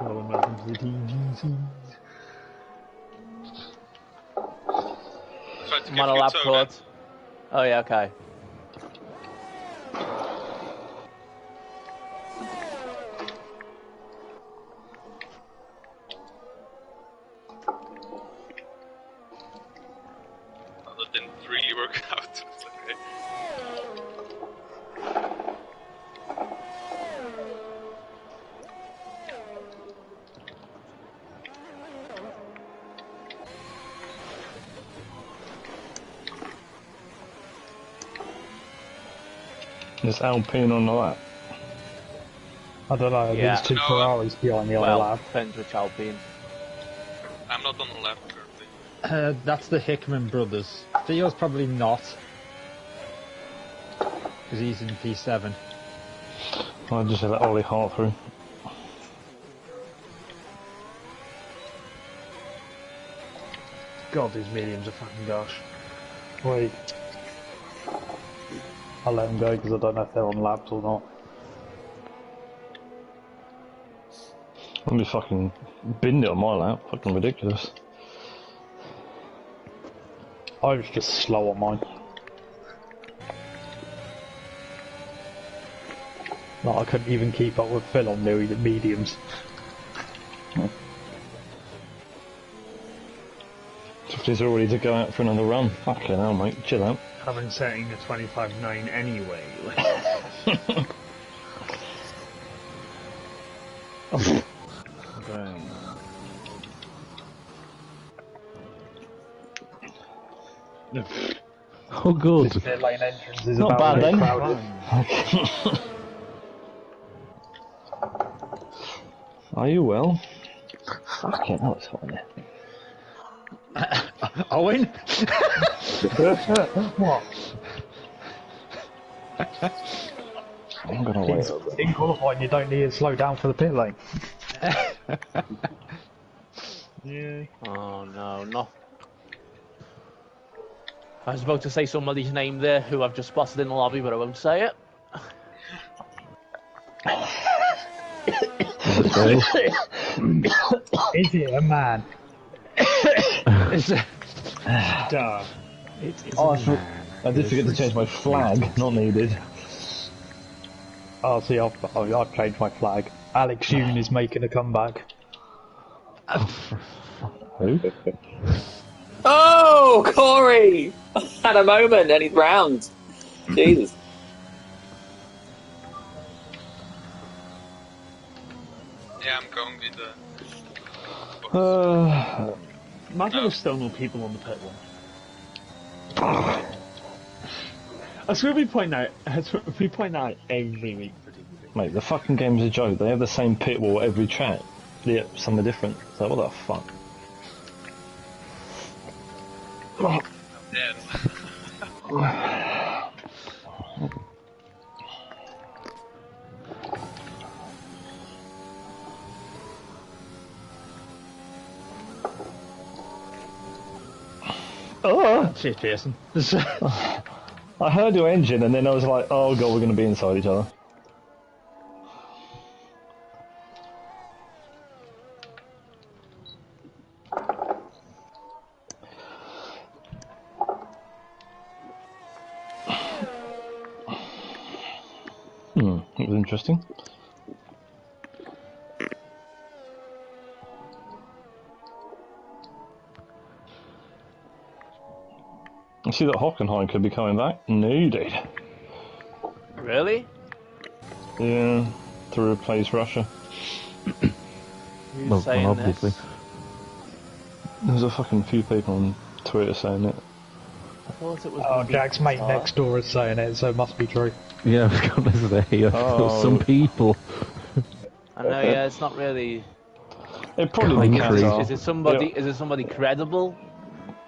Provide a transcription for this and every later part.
Well, welcome to the TGCs. I'm on a lab court. Oh yeah, okay. That didn't really work out. It's okay. There's Alpine on the lap. I don't know, Yeah. there's two Ferraris behind the other lab. Depends which Alpine. I'm not on the left currently. That's the Hickman brothers. Theo's probably not. Because he's in P7. I just let Ollie Hart through. God, these mediums are fucking gosh. Wait. I'll let them go because I don't know if they're on labs or not. I'll be fucking binned it on my lap. Fucking ridiculous. I was just slow on mine. Like, I couldn't even keep up with Phil on the mediums. He's all ready to go out for another run. Fucking hell, mate. Chill out. Having setting the 25.9 anyway. Okay. Oh, good. This pit lane entrance is Not about bad then. crowded. Are you well? Fucking hell, it's hot in there. Owen? What? I'm gonna wait. In qualifying, you don't need to slow down for the pit lane. Yeah. Oh no, no. I was about to say somebody's name there who I've just spotted in the lobby, but I won't say it. Is it a man? It's a... Duh. I did forget to change my flag. Not needed. Oh, see, I've changed my flag. Alex Yoon is making a comeback. Who? Oh, Corey! Had a moment and he's round. Jesus. Yeah, I'm going with the... Imagine if still no people on the pit wall. That's what we point out. That's what we point out every week for TV. Mate, the fucking game's a joke. They have the same pit wall every track. Yep, something different. So what the fuck? Dead. Oh, shit, Jason. I heard your engine and then I was like, oh god, we're gonna be inside each other. It was interesting. I see that Hockenheim could be coming back. No, dude. Really? Yeah, to replace Russia. Who's saying obviously. this? There's a fucking few people on Twitter saying it. I thought it was. Oh, Jack's mate next door is saying it, so it must be true. Yeah, I was going to say, some people. I know, yeah, it's not really. It'd probably be Country. Qatar. Is it somebody? Yeah. Is it somebody credible?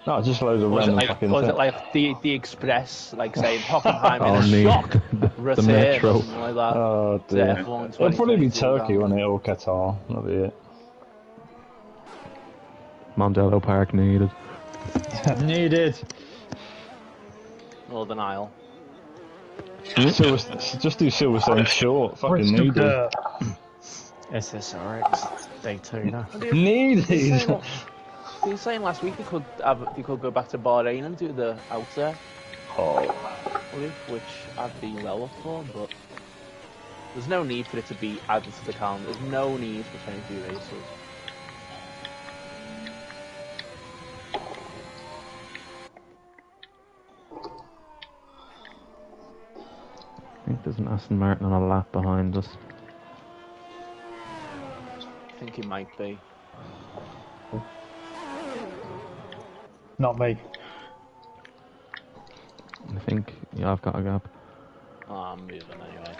No, just loads of Or is it random like, fucking or is it things. like the Express, like saying Hockenheim Oh, in a me. shock, The Metro. or something like that. Oh dear. F1 It'd probably be 2022 Turkey, down. wouldn't it, or Qatar? That'd be it. Mondello Park needed. Needed. Northern Isle. Just do Silverstone short. Fucking Bristol needed. Dirt. SSRX. Daytona. Needed. He was saying last week they could go back to Bahrain and do the out there loop, which I'd be well up for, but there's no need for it to be added to the calendar. There's no need for 22 races. I think there's an Aston Martin on a lap behind us. I think it might be. Not me. I think, yeah, I've got a gap. Oh, I'm moving anyway.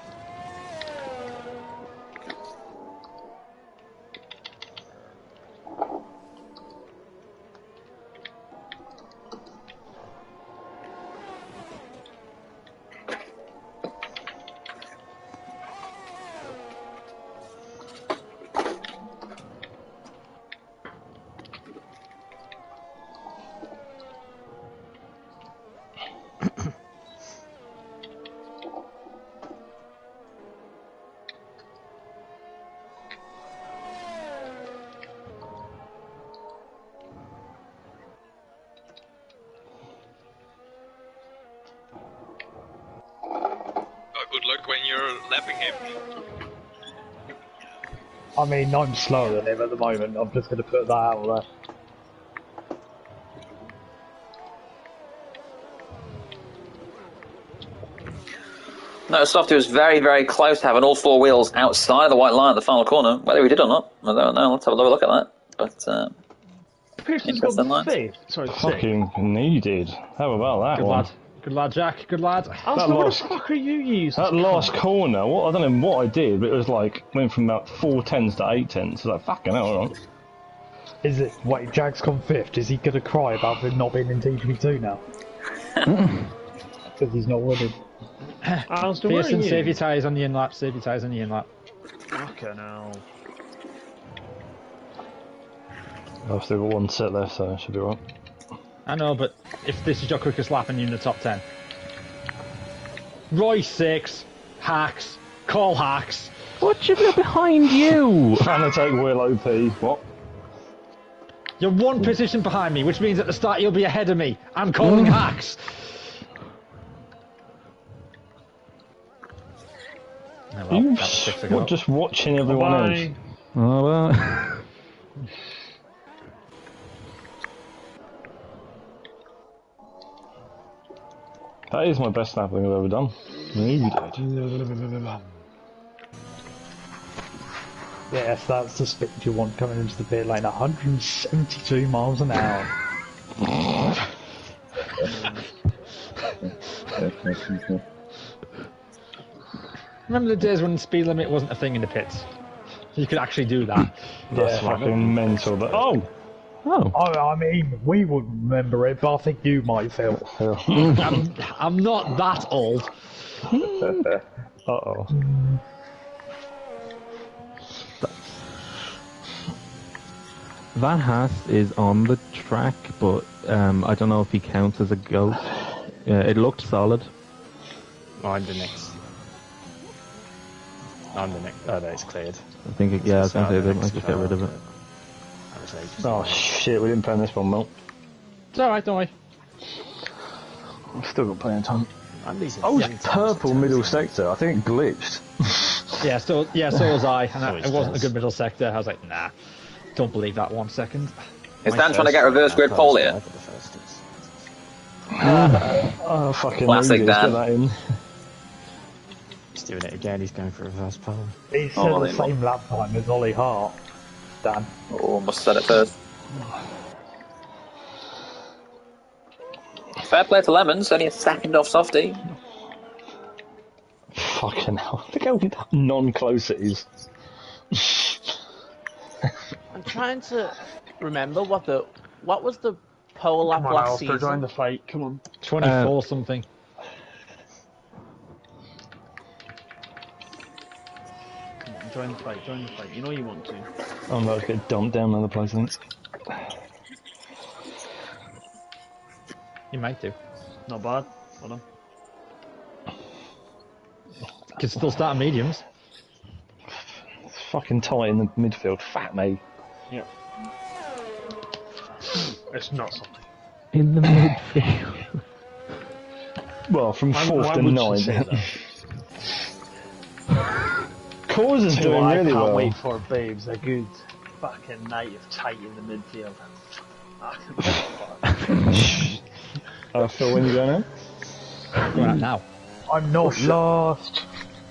Good luck when you're lapping him. I mean, I'm slower than him at the moment. I'm just going to put that out there. No, Softy was very, very close to having all four wheels outside of the white line at the final corner. Whether he did or not, I don't know. Let's have a look at that. But Pearson's got the fifth. Sorry, Fucking needed. How about that one? Lad. Good lad, Jack. Good lad. Alistair, what the fuck are you using? That last corner, I don't know what I did, but it was like, went from about 4/10s to 8/10s. It's like, fucking hell, right? Is it? Wait, Jack's come fifth. Is he going to cry about him not being in TGP2 now? Because he's not winning. Alistair, where are Pearson, you? save your tyres on the in-lap. Save your tyres on the in-lap. Fucking hell. I've still got one set left, so I should be right. I know, but if this is your quickest lap and you're in the top 10. Roy 6, hacks, call hacks. What you got behind you? Fanatec Will OP. What? You're one position behind me, which means at the start you'll be ahead of me. I'm calling hacks. Oh, well, You that's 6 ago. what, just watching everyone else? Oh, well. That is my best lap thing I've ever done. Needed. Yes, that's the speed you want coming into the pit lane. 172 miles an hour. Remember the days when the speed limit wasn't a thing in the pits? You could actually do that. That's fucking mental. But oh, I mean, we wouldn't remember it, but I think you might, Phil. I'm not that old. uh-oh. Van Haas is on the track, but I don't know if he counts as a goat. It looked solid. I'm the next. I'm the next. Oh, no, it's cleared. I think, I was going to say, they might just get rid of it. Oh shit, we didn't plan this one, Mel. It's alright, don't worry. I've still got plenty of time. I'm losing. Oh, it's purple middle sector. I think it glitched. So was I, and it wasn't a good middle sector. I was like, nah, don't believe that 1 second. is Dan trying to get reverse grid pole here? Oh, fucking Classic needed. Get Dan. that in. He's doing it again. He's going for a reverse pole. He's Oh, the well, same lap time as Ollie Hart, Dan. Oh, must have said it first. Fair play to Lemons, only a second off Softy. Fucking hell. Look how non-close it is. I'm trying to remember what was the pole lap last season. Join the fight. Come on. 24 something. Come on, join the fight. Join the fight. You know you want to. I'm about to get dumped down another place, I think. You might do. Not bad. Hold on. You can still start mediums. fucking tight in the midfield. Fat me. Yeah. It's not something. In the midfield. Well, from Why 4th to would you say 9th. that? Cause is doing I really can't well. wait for babes. A good fucking night of tight in the midfield. Phil, when you go now? Right now. I'm not lost.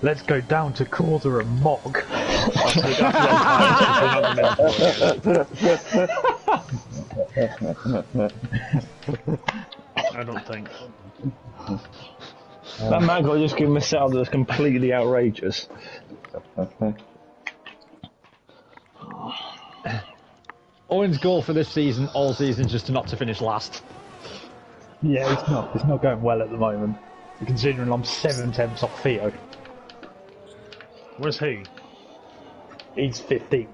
Let's go down to Corder and Mog. I don't think. That man guy just gave him a setup that's completely outrageous. Owen's goal for this season, all season, is just not to finish last. Yeah, it's not going well at the moment. Considering I'm 7/10 off Theo. Where's he? He's 15th.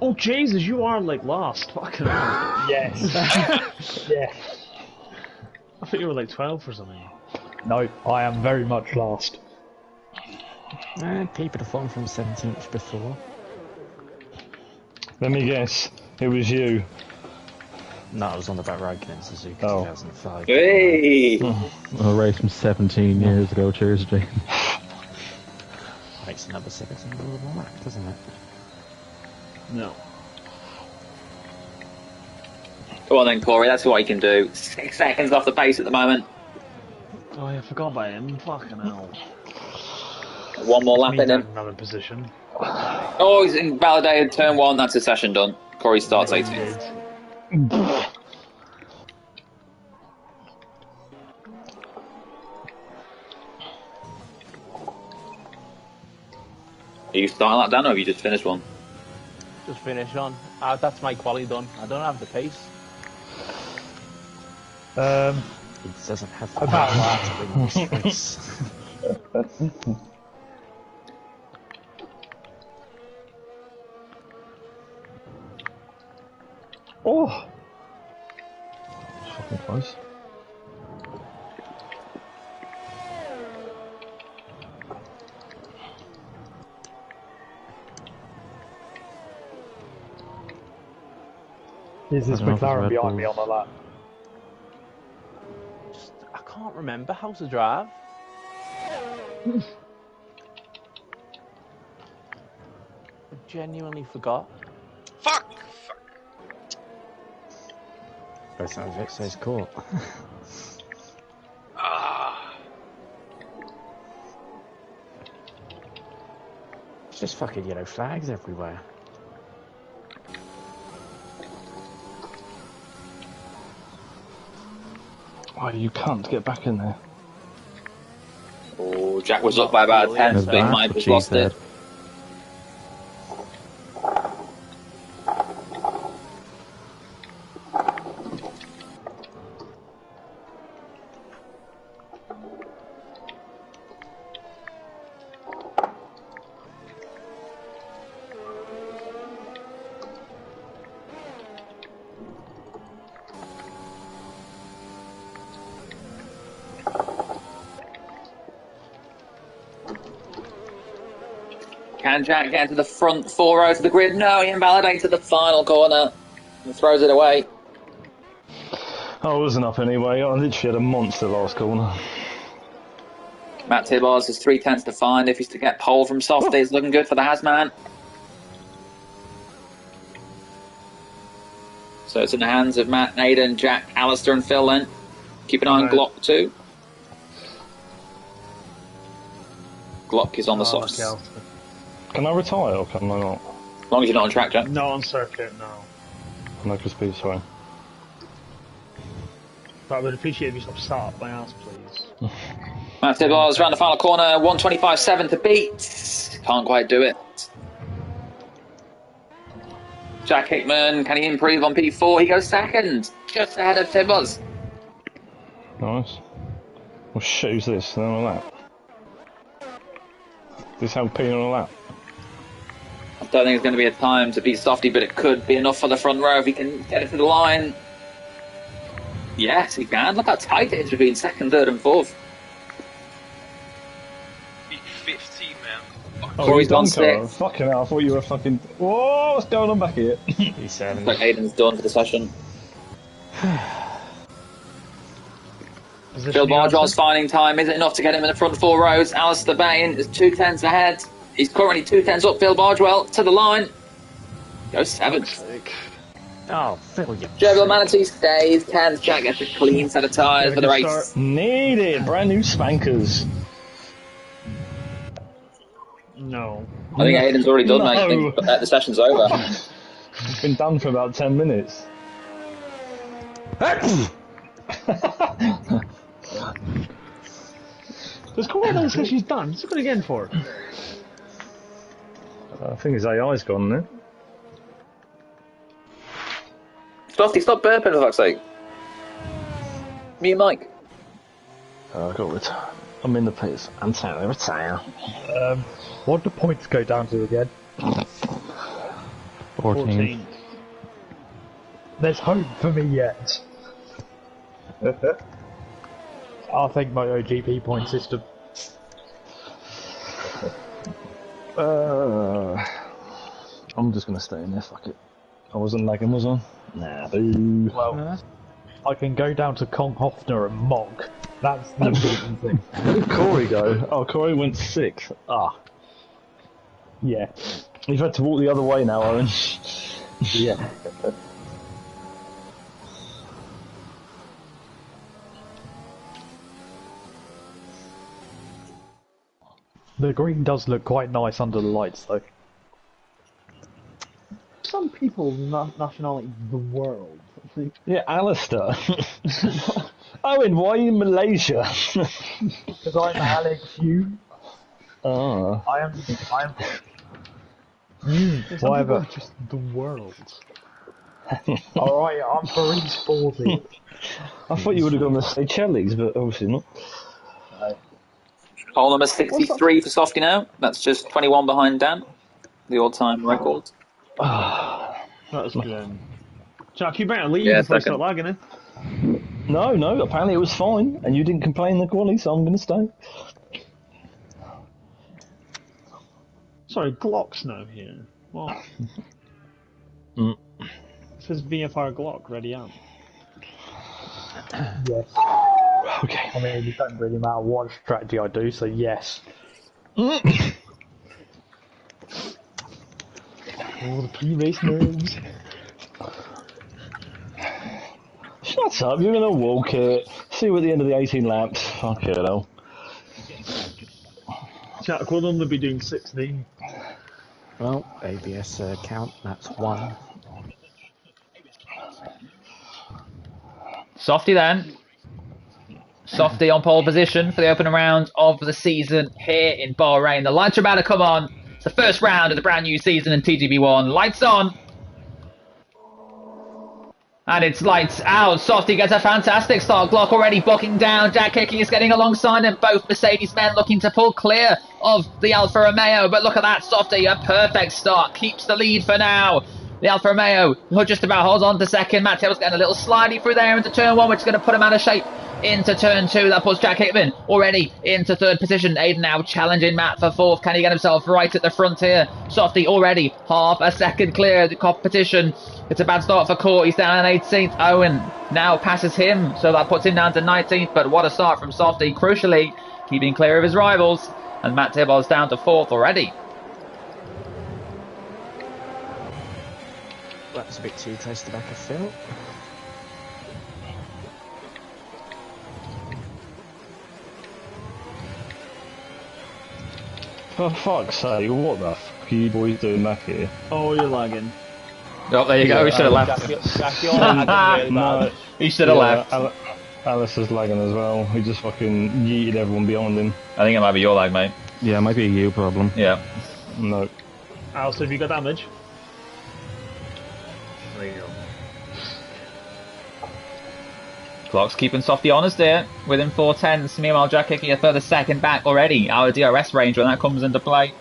Oh Jesus, you are like last. Fucking hell. Yes. Yeah. I thought you were like 12 or something. No, I am very much last. People have fallen from 17th before. Let me guess. It was you. No, I was on the back right against Suzuki Oh. 2005. Hey! A race from 17 years ago. Cheers, Jane. Makes another 17 ball back, doesn't it? No. Go on then, Corey, that's what you can do. 6 seconds off the pace at the moment. Oh, yeah, I forgot about him. Fucking hell. One more lap Me in down him. another position. Oh, he's invalidated turn 1, that's a session done. Corey starts 18th. Are you starting that, Dan, or have you just finished one? Just finish on. That's my quali done. I don't have the pace. He doesn't have the About power to win this race. Oh! Fucking close. Is this I don't know if it's McLaren Red behind me on Bulls. the lap? I can't remember how to drive. I genuinely forgot. Fuck! By the sound of it, says caught. Ah. It's just fucking yellow flags everywhere. Oh, you can't get back in there. Oh, Jack was up by about a tenth, but he That's might have what just she lost said. it. Can Jack get to the front 4 rows of the grid? No, he invalidates at the final corner and throws it away. I wasn't up anyway. I literally had a monster last corner. Matt Tibbars has 3/10 to find if he's to get pole from Softy. It's looking good for the Hasman. So it's in the hands of Matt, Naden, Jack, Alistair and Phil then. Keep an eye on Right. Glock too. Glock is on the Oh, softs. okay. Can I retire or can I not? As long as you're not on track, Jack. No on circuit, no. No, because speed, sorry. But I would appreciate if you stop start my ass, please. Matt Tibbars around the final corner, 125.7 to beat. Can't quite do it. Jack Hickman, can he improve on P4? He goes second, just ahead of Tibbars. Nice. What shit is this? None of that. This how Pina on a lap. I don't think it's going to be a time to beat Softy, but it could be enough for the front row if he can get it to the line. Yes, he can. Look how tight it is between second, third and fourth. Big 15, man. Oh, Corey's he's done, gone Carl. six. Fucking hell, I thought you were fucking... Whoa, what's going on back here? He's 7. Looks like Aiden's done for the session. Phil Bardwell's finding time isn't enough to get him in the front 4 rows. Alistair Bain is 2 tenths ahead. He's currently 2 tenths up. Phil Bardwell to the line. Goes 7th. Oh, Phil, you... Jovial Manatee stays 10th. Jack gets a clean set of tyres for the race. Need it. Brand new spankers. No. I think Aiden's already done, mate. I No. think the session's over. It's been done for about 10 minutes. Does Corey not say she's done? What's it going again for? I think his AI's gone now. Stofty, stop burping for fuck's sake. Me and Mike. I got retire. I'm in the pits. I'm telling you, retire. What do points go down to again? 14. There's hope for me yet. I think my OGP point system. I'm just gonna stay in there, fuck it. I wasn't lagging, was I? Nah, boo. Well, I can go down to Kong Hofner and Mock. That's the important thing. Where did Corey go? Oh, Corey went 6th. Ah. Yeah. You've had to walk the other way now, Owen. Yeah. The green does look quite nice under the lights, though. Some people nationality the world. Yeah, Alistair. Owen, why are you in Malaysia? Because I'm Alex Hugh. Oh. I am. Some Whatever. people are just the world. Alright, I'm for e-sporting. I thought you would have gone the Seychelles, but obviously not. Hole number 63 for Softy now. That's just 21 behind Dan. The all-time record. That's good. Jack, you better leave Yeah, before I second. start lagging it. No, apparently it was fine, and you didn't complain in the quali, so I'm going to stay. Sorry, Glock's now here. What? Mm. It says VFR Glock, ready out. Yes. Okay. I mean, it doesn't really matter what strategy I do, so yes. Oh, the pre-race nerves. Shut up, you're going to walk it. See you at the end of the 18 laps. Fuck it, hell. Jack, we'll only be doing 16. Well, ABS count, that's 1. Softy then. Softy on pole position for the opening round of the season here in Bahrain. The lights are about to come on. It's the first round of the brand new season in TGB1. Lights on. And it's lights out. Softy gets a fantastic start. Glock already blocking down. Jack Hickey is getting alongside him. Both Mercedes men looking to pull clear of the Alfa Romeo. But look at that, Softy, a perfect start. Keeps the lead for now. The Alfa Romeo just about holds on to second. Matt Taylor's getting a little slidey through there into turn 1, which is going to put him out of shape into turn 2. That puts Jack Hickman already into 3rd position. Aiden now challenging Matt for 4th. Can he get himself right at the front here? Softy already half a second clear of the competition. It's a bad start for Court. He's down in 18th. Owen now passes him, so that puts him down to 19th. But what a start from Softy. Crucially, keeping clear of his rivals. And Matt Tibbol's down to 4th already. That's a bit too close to the back of Phil. For fuck's sake, what the fuck are you boys doing back here? Oh, you're lagging. Oh, there you go. He should have left. No, He should have left. Alice is lagging as well. He just fucking yeeted everyone behind him. I think it might be your lag, mate. Yeah, it might be a you problem. Yeah. No. Alice, have you got damage? There you go. Clock's keeping Softy honest here, within 4 tenths. Meanwhile, Jack Hickey a further second back already. Our DRS range when that comes into play.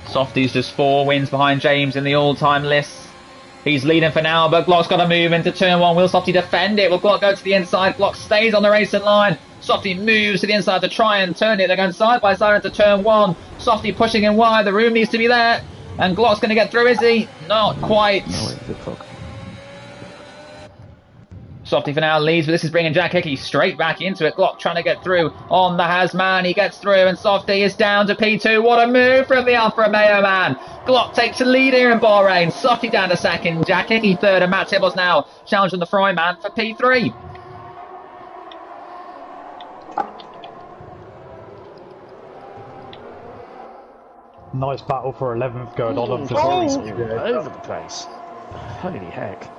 Softy's just 4 wins behind James in the all-time list. He's leading for now, but Glock's got to move into turn 1. Will Softy defend it? Will Glock go to the inside? Glock stays on the racing line. Softy moves to the inside to try and turn it. They're going side by side into turn 1. Softy pushing in wide. The room needs to be there. And Glock's going to get through, is he? Not quite. No, it's a fuck. Softy for now leads, but this is bringing Jack Hickey straight back into it. Glock trying to get through on the Hasman. He gets through, and Softy is down to P2. What a move from the Alfa Romeo man. Glock takes the lead here in Bahrain. Softy down to second. Jack Hickey third, and Matt Tibbles now challenging the Fry man for P3. Nice battle for 11th going on. All over the place. Holy heck.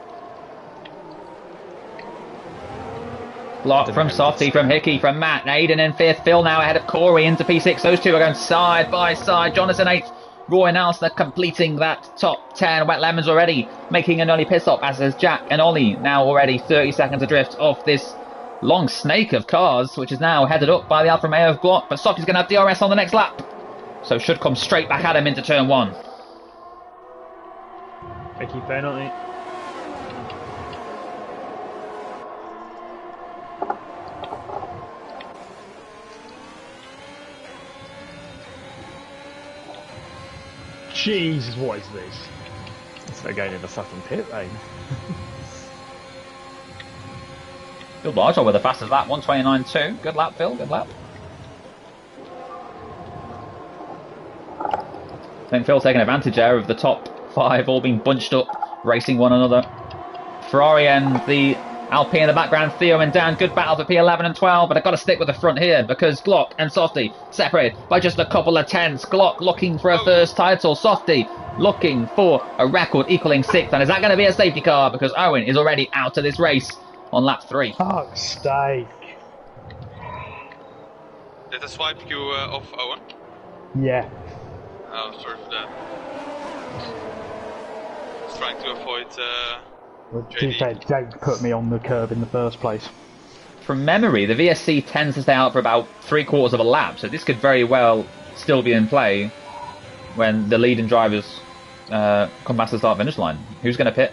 Block from Softy, from Hickey, from Matt. Aiden in 5th. Phil now ahead of Corey into P6. Those two are going side by side. Jonathan 8th. Roy and Alistair completing that top 10. Wet Lemons already making an early piss stop, as is Jack and Ollie. Now already 30 seconds adrift off this long snake of cars, which is now headed up by the Alfa Romeo of Glock. But Softy's going to have DRS on the next lap. So should come straight back at him into turn 1. Hickey penalty. Jesus, what is this? It's like going in the fucking pit lane. Phil Bargel with the fastest lap, 1:29.2. Good lap, Phil, good lap. I think Phil's taking advantage there of the top 5 all being bunched up, racing one another. Ferrari and the Alpine in the background, Theo and Dan, good battle for P11 and 12, but I've got to stick with the front here because Glock and Softy separated by just a couple of tenths. Glock looking for a first title, Softy looking for a record equaling 6th, and is that going to be a safety car because Owen is already out of this race on lap 3. Fuck's sake. Did I swipe you off, Owen? Yeah. Oh, sorry for that. I was trying to avoid To be fair, Jake put me on the curb in the first place. From memory, the VSC tends to stay out for about 3/4 of a lap, so this could very well still be in play when the leading drivers come past the start-finish line. Who's going to pit?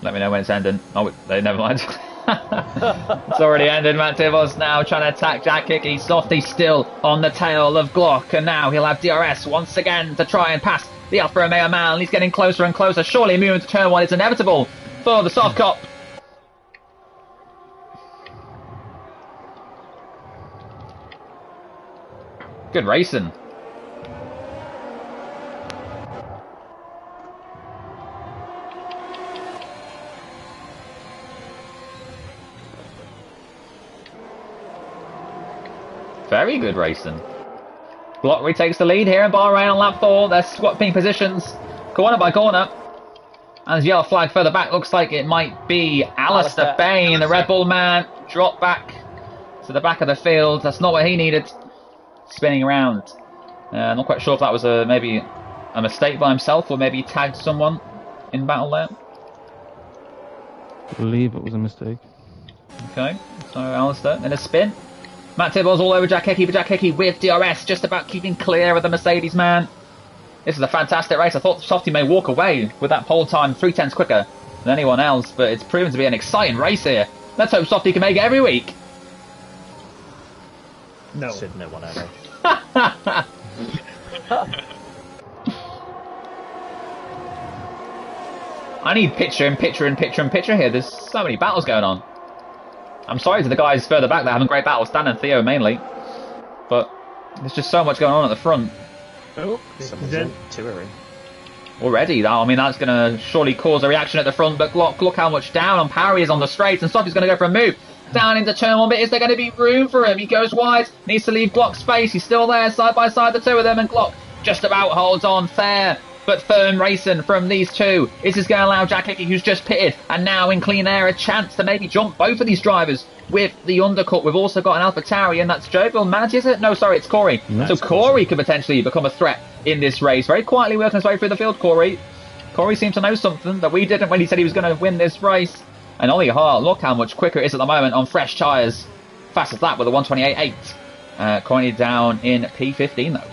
Let me know when it's ending. Oh, never mind. It's already ended. Matt Tibbles now trying to attack Jack Hickey. Softy still on the tail of Glock, and now he'll have DRS once again to try and pass the Alfa Romeo man. He's getting closer and closer. Surely moving to turn 1 is inevitable for the soft cop. Good racing. Very good racing. Glock retakes the lead here in Bahrain on lap 4. They're swapping positions corner by corner. And the yellow flag further back looks like it might be Alistair Bain, the Red Bull man. Drop back to the back of the field. That's not what he needed. Spinning around. Not quite sure if that was maybe a mistake by himself or maybe he tagged someone in battle there. I believe it was a mistake. Okay, so Alistair in a spin. Matt Tibbles all over Jack Hickey, but Jack Hickey with DRS, just about keeping clear of the Mercedes man. This is a fantastic race. I thought Softy may walk away with that pole time 3/10 quicker than anyone else, but it's proven to be an exciting race here. Let's hope Softy can make it every week. No. Said no one ever. I need picture and picture and picture and picture here. There's so many battles going on. I'm sorry to the guys further back that are having great battles, Dan and Theo mainly. But there's just so much going on at the front. Oh, Someone's in. 2 are in. Already, I mean, that's going to surely cause a reaction at the front, but look how much down on power he is on the straights, and Softy's going to go for a move. Down into turn 1, but is there going to be room for him? He goes wide, needs to leave Glock space, he's still there, side by side the two of them, and Glock just about holds on fair but firm racing from these two. This is going to allow Jack Hickey, who's just pitted and now in clean air, a chance to maybe jump both of these drivers with the undercut. We've also got an AlphaTauri, and that's Joe Vilmanti, is it? No, sorry, it's Corey. So Corey could potentially become a threat in this race. Very quietly working his way through the field, Corey. Corey seemed to know something that we didn't when he said he was going to win this race. And Ollie Hart, look how much quicker it is at the moment on fresh tyres. Fast as that with a 128.8. Currently down in P15 though.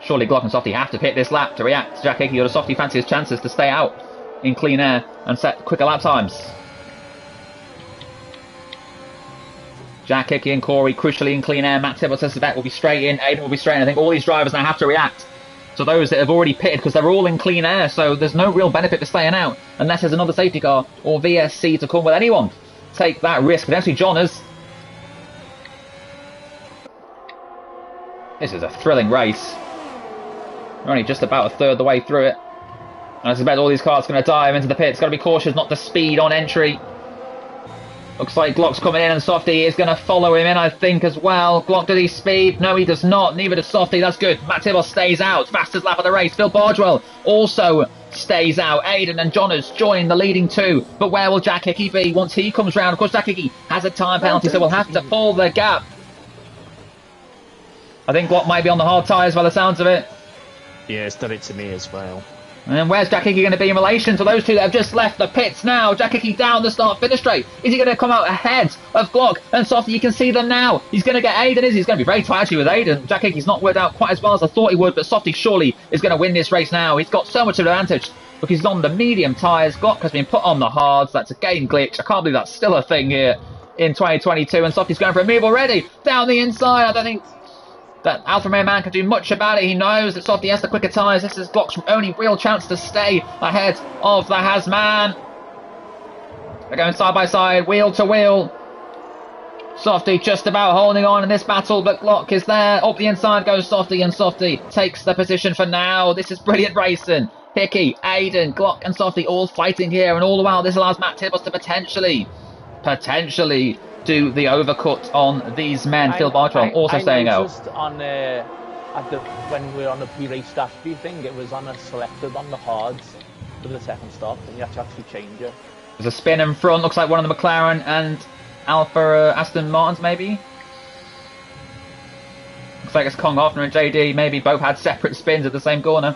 Surely Glock and Softy have to pit this lap to react. Jack Hickey or Softy fancy his chances to stay out in clean air and set quicker lap times. Jack Hickey and Corey crucially in clean air. Matt Tibble says will be straight in. Aiden will be straight in. I think all these drivers now have to react to those that have already pitted because they're all in clean air, so there's no real benefit to staying out unless there's another safety car or VSC to come with anyone. Take that risk. Potentially Johners. This is a thrilling race. We're only just about a third of the way through it. And I suspect all these cars are going to dive into the pits. Got to be cautious not to speed on entry. Looks like Glock's coming in and Softy is going to follow him in, I think, as well. Glock, does he speed? No, he does not. Neither does Softy. That's good. Matt Tibble stays out. Fastest lap of the race. Phil Bardwell also stays out. Aiden and Johners join the leading two. But where will Jack Hickey be once he comes round? Of course, Jack Hickey has a time penalty, so we'll have to pull the gap. I think Glock might be on the hard tyres by the sounds of it. Yeah, it's done it to me as well. And where's Jack Hickey going to be in relation to those two that have just left the pits now? Jack Hickey down the start-finish straight. Is he going to come out ahead of Glock and Softy? You can see them now. He's going to get Aiden, is he? He's going to be very tight actually with Aiden. Jack Hickey's not worked out quite as well as I thought he would, but Softy surely is going to win this race now. He's got so much of an advantage because he's on the medium tyres. Glock has been put on the hards. That's a game glitch. I can't believe that's still a thing here in 2022. And Softy's going for a move already down the inside. I don't think that Alfa Romeo man can do much about it. He knows that Softy has the quicker tyres. This is Glock's only real chance to stay ahead of the Hasman. They're going side by side, wheel to wheel. Softy just about holding on in this battle, but Glock is there. Up the inside goes Softy, and Softy takes the position for now. This is brilliant racing. Hickey, Aiden, Glock and Softy all fighting here, and all the while this allows Matt Tibbles to potentially do the overcut on these men. Phil Bartram also staying out. Just on when we were on the pre-race staff briefing, it was on a selected on the hards for the second stop, and you have to actually change it. There's a spin in front. Looks like one of the McLaren and Aston Martins maybe. Looks like it's Kong Hoffner and JD. Maybe both had separate spins at the same corner.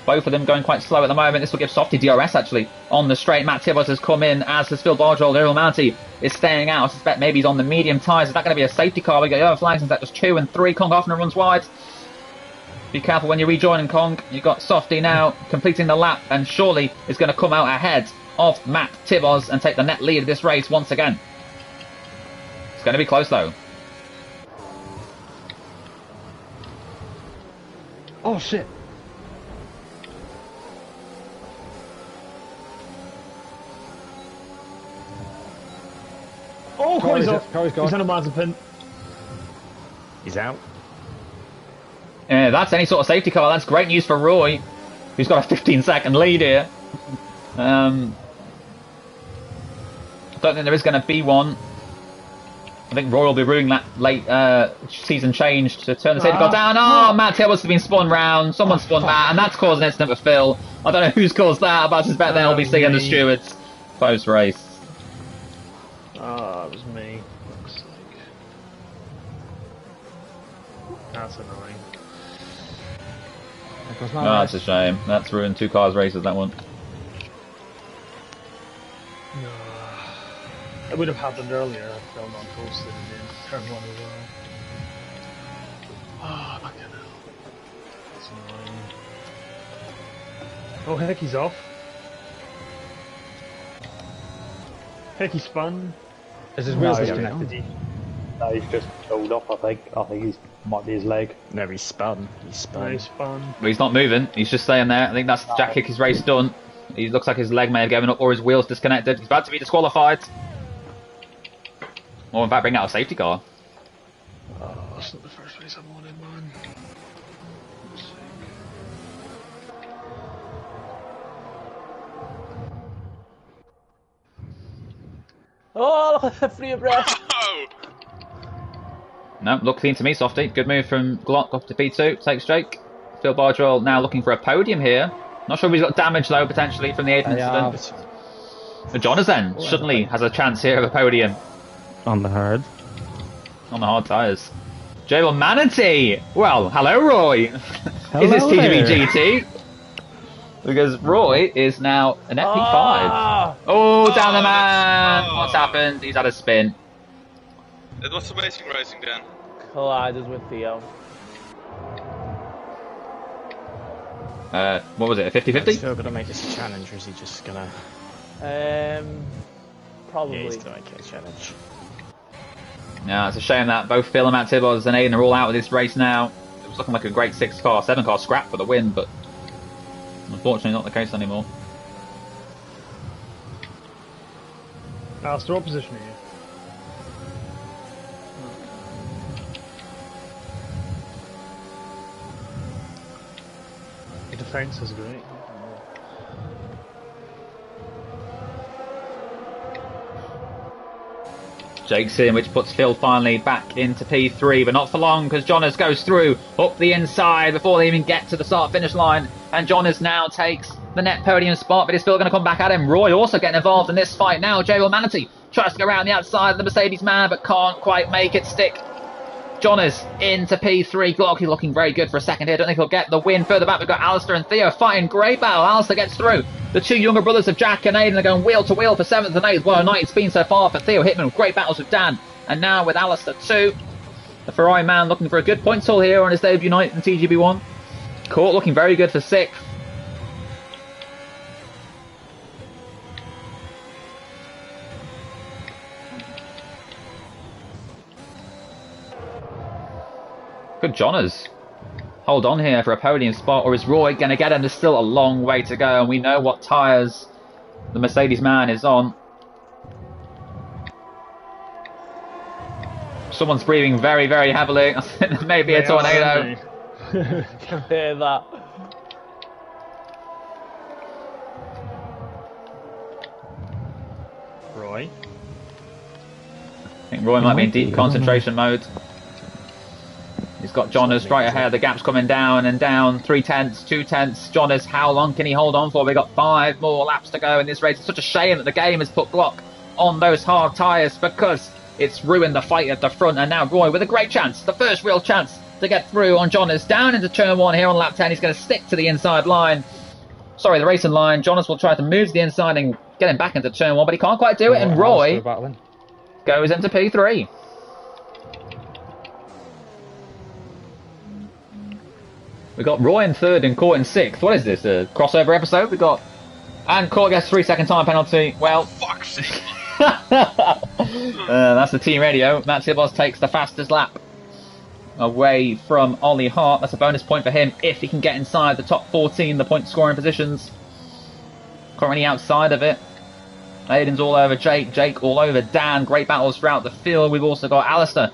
Both of them going quite slow at the moment. This will give Softy DRS actually on the straight. Matt Tibbles has come in, as has Phil Bardwell. Daryl Mounty is staying out. I suspect maybe he's on the medium tyres. Is that going to be a safety car? We got yellow flags and that was 2 and 3. Kong Hoffner runs wide. Be careful when you're rejoining Kong. You've got Softy now completing the lap and surely is going to come out ahead of Matt Tibbles and take the net lead of this race once again. It's going to be close though. Oh shit. Oh, Corey's off. Corey's gone. He's on a Mazepin. He's out. Yeah, that's any sort of safety car. That's great news for Roy, who's got a 15-second lead here. I don't think there is going to be one. I think Roy will be ruining that late season change to turn the safety car down. Oh, Matt Tibbles has been spun round. Someone spun Matt, and that's caused an incident with Phil. I don't know who's caused that, but I suspect they'll be seeing the stewards post-race. Oh, it was me. Looks like. That's annoying. Oh, that's a shame. That's ruined 2 cars races, that one. No. It would have happened earlier if Phil not posted in turn 1 as well. Oh, fucking hell. That's annoying. Oh, Hickey's off. Hickey spun. Is his wheels disconnected? No, he's just pulled off, I think. I think he's might be his leg. No, he spun. He spun. No, he spun. But he's not moving. He's just staying there. I think that's Jack Hickey's race done. He looks like his leg may have given up or his wheels disconnected. He's about to be disqualified. Or in fact bring out a safety car. Oh, that's not the first race I'm on in, man. Oh, look at the free breath. No, look clean to me, Softy. Good move from Glock up to P2. Takes Jake. Phil Bardwell now looking for a podium here. Not sure if he's got damage though, potentially from the Aiden incident. But Jonas then suddenly has a chance here of a podium. On the hard. On the hard tyres. Jable Manatee! Well, hello Roy! Hello Is this there. TGB GT? Because Roy is now an FP5. Oh, down the man! What's happened? He's had a spin. It was amazing racing then. Collided with Theo. What was it, a 50-50? Is Phil going to make this a challenge, or is he just going to... Probably. Yeah, he's going to make it a challenge. Yeah, it's a shame that both Phil and Matt Tibbos and Aiden are all out of this race now. It was looking like a great 6-car, 7-car scrap for the win, but unfortunately not the case anymore. Alistair, what position are you? The defence is great. Jake's in, which puts Phil finally back into P3, but not for long because Jonas goes through up the inside before they even get to the start-finish line. And Jonas now takes the net podium spot, but is Phil going to come back at him? Roy also getting involved in this fight now. J-Will Manatee tries to go around the outside of the Mercedes man, but can't quite make it stick. Jonas into P3. Glock, he's looking very good for a second here. Don't think he'll get the win. Further back, we've got Alistair and Theo fighting. Great battle. Alistair gets through. The two younger brothers of Jack and Aiden are going wheel to wheel for 7th and 8th. What a night it's been so far for Theo Hitman. Great battles with Dan. And now with Alistair too. The Ferrari man looking for a good point haul here on his debut night in TGB1. Court looking very good for 6th. Good Jonas. Hold on here for a podium spot, or is Roy going to get him? There's still a long way to go, and we know what tyres the Mercedes man is on. Someone's breathing very, very heavily. I think there may be a tornado. Can hear that. Roy? I think Roy might be in deep concentration mode. He's got Jonas right ahead. The gap's coming down and down. 3/10, 2/10. Jonas, how long can he hold on for? We've got 5 more laps to go in this race. It's such a shame that the game has put Glock on those hard tyres because it's ruined the fight at the front. And now Roy with a great chance, the first real chance to get through on Jonas. Down into turn 1 here on lap 10. He's going to stick to the inside line. Sorry, the racing line. Jonas will try to move to the inside and get him back into turn 1, but he can't quite do it. And Roy goes into P3. We got Roy in 3rd and Court in 6th. What is this? A crossover episode? We got, and Court gets 3-second time penalty. Well, Fuck's sake. that's the team radio. Matt Tibbos takes the fastest lap away from Ollie Hart. That's a bonus point for him if he can get inside the top 14, the point scoring positions. Currently outside of it. Aiden's all over Jake. Jake all over Dan. Great battles throughout the field. We've also got Alistair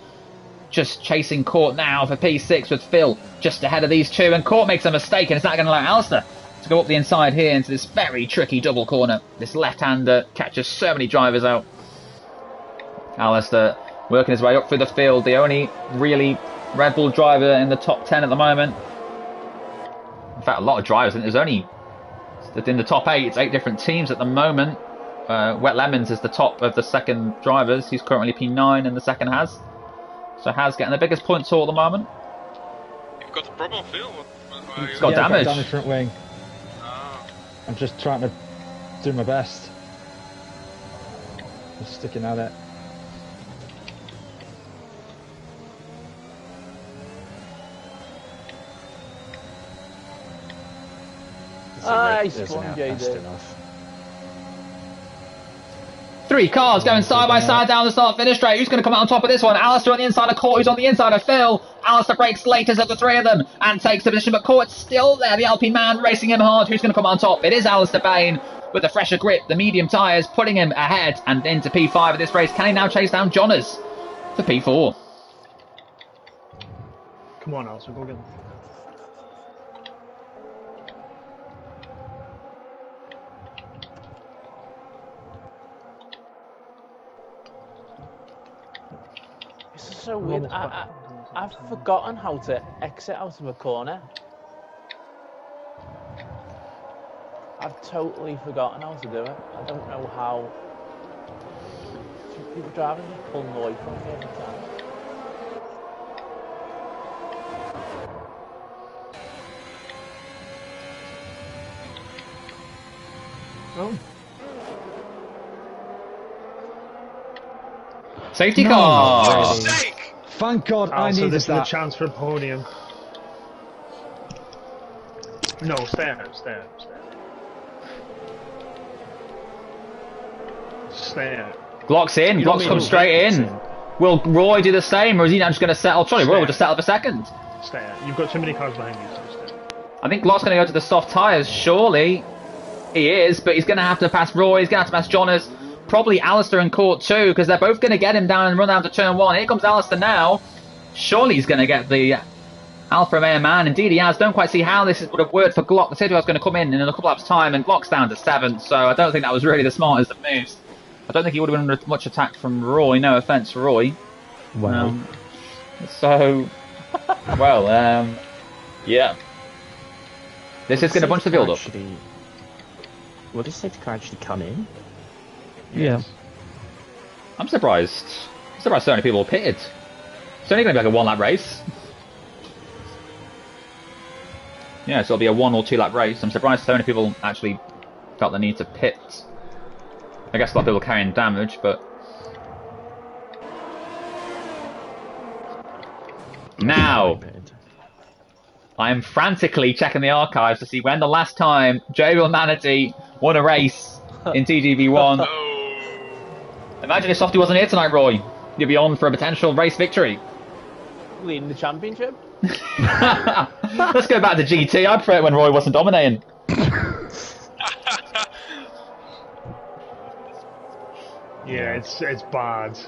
just chasing Court now for P6 with Phil just ahead of these two. And Court makes a mistake and it's not going to allow Alistair to go up the inside here into this very tricky double corner. This left-hander catches so many drivers out. Alistair working his way up through the field. The only really Red Bull driver in the top 10 at the moment. In fact, a lot of drivers. And there's only in the top 8. It's 8 different teams at the moment. Wet Lemons is the top of the second drivers. He's currently P9 and the second Has. So Has getting the biggest points haul at the moment. You've got a problem, Phil? He's got damage. Damage front wing. I'm just trying to do my best. Just sticking at it. Nice one, JD. 3 cars going side by side down the start finish straight. Who's going to come out on top of this one? Alistair on the inside of Court, who's on the inside of Phil. Alistair breaks latest of the 3 of them and takes the position, but Court's still there. The LP man racing him hard. Who's going to come on top? It is Alistair Bain with the fresher grip, the medium tyres, putting him ahead and into P5 of this race. Can he now chase down Jonas for P4? Come on, Alistair, go get him. so weird. I've forgotten how to exit out of a corner. I've totally forgotten how to do it. I don't know how. People driving just pulling away from me every time. Oh. Safety car! God's sake! Thank God I Also, needed this is a that. chance for a podium. No, stay out, stay out, stay out. Stay out. Glock's in. You don't Glock's mean come to straight get in. Will Roy do the same, or is he now just going to settle? Sorry, Roy will just settle for second. Stay out. You've got too many cars behind you, so stay out. I think Glock's going to go to the soft tyres, surely. He is, but he's going to have to pass Roy, he's going to have to pass Jonas, probably Alistair and Court too, because they're both going to get him down and run down to turn one. Here comes Alistair now. Surely he's going to get the Alfa Romeo man. Indeed he has. Don't quite see how this would have worked for Glock. The safety car's going to come in a couple laps time, and Glock's down to 7th, so I don't think that was really the smartest of moves. I don't think he would have been under much attack from Roy, no offence, Roy. Well. Yeah. This is going to bunch the field up. Will this safety car actually come in? Yeah. I'm surprised. So many people pitted. It's only going to be like a 1 lap race. Yeah, so it'll be a 1 or 2 lap race. I'm surprised so many people actually felt the need to pit. I guess a lot of people carrying damage, but... Now, I am frantically checking the archives to see when the last time Jovial Manatee won a race in TGV1. Imagine if Softy wasn't here tonight, Roy. You'd be on for a potential race victory. Leading the championship? Let's go back to GT. I prefer it when Roy wasn't dominating. Yeah, it's bad.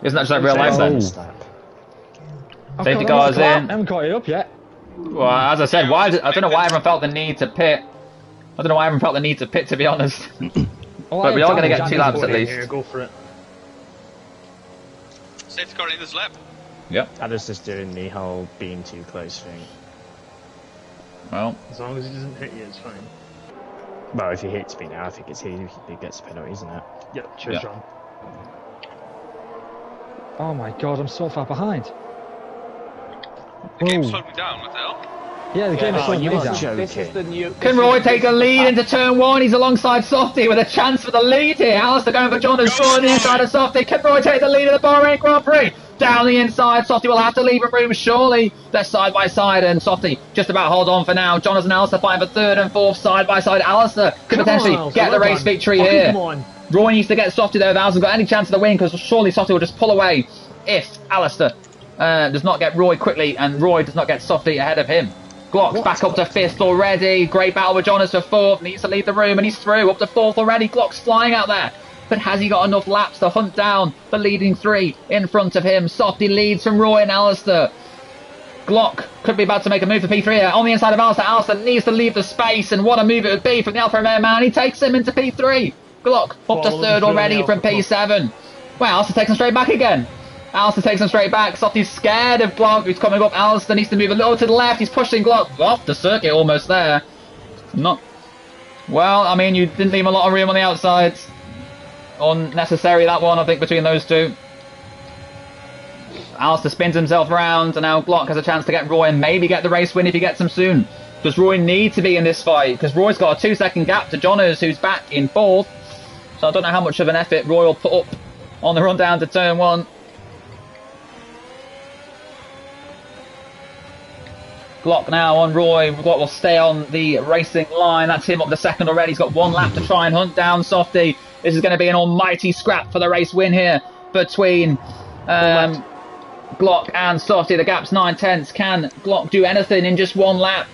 Isn't that just like real life then? Safety car's in. I haven't caught it up yet. Well, as I said, I don't know why everyone felt the need to pit. I don't know why everyone felt the need to pit, to be honest. But we are going to get 2 laps at least. Here, go for it. Safety car in this lap. Yep. Alistair's doing the whole being too close thing. Well, as long as he doesn't hit you, it's fine. Well, if he hits me now, I think it's he gets a penalty, isn't it? Yep, cheers, John. Oh my God, I'm so far behind. The game slowed me down, what the hell? Yeah, the game is slowing me down. This is the new... Can Roy take a lead into turn 1? He's alongside Softy with a chance for the lead here. Alistair going for Jonas, Roy on the inside of Softy. Can Roy take the lead of the Bahrain Grand Prix? Down the inside, Softy will have to leave a room, surely. They're side by side, and Softy just about hold on for now. Jonas and Alistair fighting for 3rd and 4th side by side. Alistair could potentially get the race victory here. Come on. Roy needs to get Softy though if Alistair hasn't got any chance of the win, because surely Softy will just pull away if Alistair does not get Roy quickly and Roy does not get Softy ahead of him. Glock's back up to 5th already. Great battle with Jonas for 4th. Needs to leave the room and he's through up to 4th already. Glock's flying out there. But has he got enough laps to hunt down the leading 3 in front of him? Softy leads from Roy and Alistair. Glock could be about to make a move for P3 here. On the inside of Alistair. Alistair needs to leave the space, and what a move it would be from the Alfa Romeo man. He takes him into P3. Glock up to 3rd already from P7. Well, Alistair takes him straight back again. Alistair takes him straight back. Softy's scared of Glock, who's coming up. Alistair needs to move a little to the left. He's pushing Glock off the circuit almost there. Not... Well, I mean, you didn't leave a lot of room on the outsides. Unnecessary, that one, I think, between those two. Alistair spins himself around, and now Glock has a chance to get Roy and maybe get the race win if he gets him soon. Does Roy need to be in this fight? Because Roy's got a 2-second gap to Jonas, who's back in 4th. So I don't know how much of an effort Roy will put up on the run down to turn 1. Glock now on Roy. Glock will stay on the racing line. That's him up to 2nd already. He's got 1 lap to try and hunt down Softy. This is going to be an almighty scrap for the race win here between Glock and Softy. The gap's 9/10. Can Glock do anything in just 1 lap?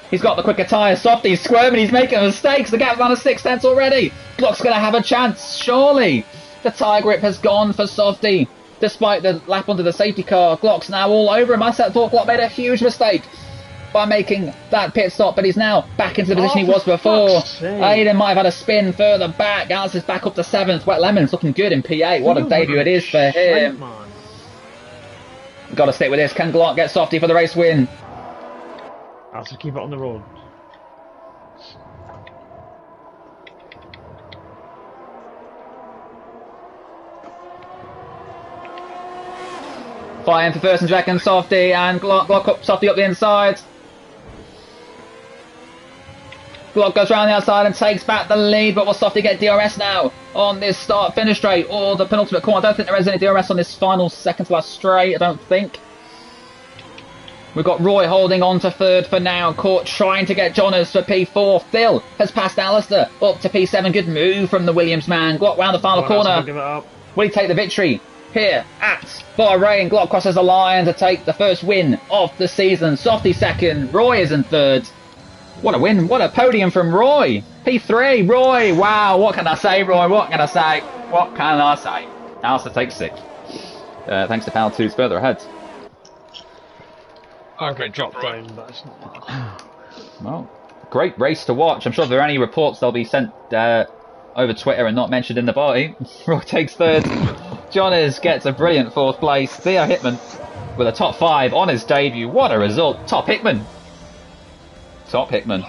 He's got the quicker tyres. Softy's squirming. He's making mistakes. The gap's down to 6/10 already. Glock's going to have a chance, surely. The tyre grip has gone for Softy. Despite the lap under the safety car, Glock's now all over him. I thought Glock made a huge mistake by making that pit stop, but he's now back into the position he was before. Aiden might have had a spin further back. Alice is back up to 7th. Wet Lemon's looking good in P8. What a debut it is for him. Got to stick with this. Can Glock get Softy for the race win? I'll just keep it on the road. Flying for first and second, Softy, and Glock up, Softy up the inside. Glock goes round the outside and takes back the lead, but will Softy get DRS now on this start-finish straight or the penultimate corner? I don't think there is any DRS on this final second to last straight, I don't think. We've got Roy holding on to third for now. Court trying to get Jonas for P4. Phil has passed Alistair up to P7. Good move from the Williams man. Glock round the final corner. Will he take the victory here at Bahrain? Glock crosses the line to take the first win of the season. Softy second. Roy is in third. What a win. What a podium from Roy. P3. Roy. Wow. What can I say, Roy? What can I say? What can I say? Alistair takes sixth. Thanks to Pal 2's further ahead. I got dropped down, but it's not bad. Well, great race to watch. I'm sure if there are any reports, they'll be sent over Twitter and not mentioned in the party. Roy takes third. Jonas gets a brilliant fourth place. Theo Hickman with a top 5 on his debut. What a result. Top Hickman. Top Hickman.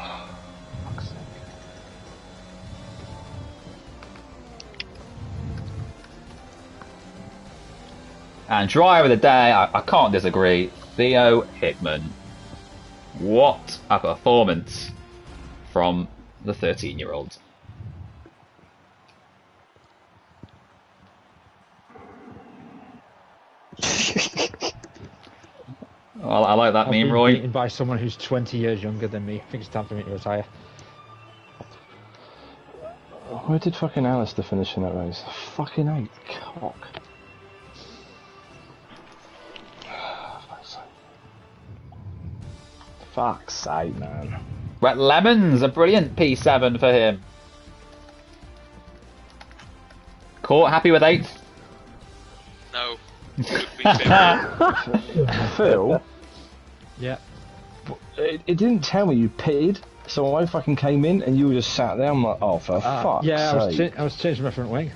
And driver of the day, I can't disagree. Theo Hickman. What a performance from the 13-year-old. Well, I like that meme, Roy. Beaten by someone who's 20 years younger than me. I think it's time for me to retire. Where did fucking Alistair finish in that race? Fucking 8 cock. Fuck's sake, man. Wet Lemons, a brilliant P7 for him. Court, happy with 8th? No. Could be better. Phil? Yeah. It didn't tell me you pitted, so I fucking came in and you were just sat there. I'm like, oh, for fuck's sake. I was changing my front wing.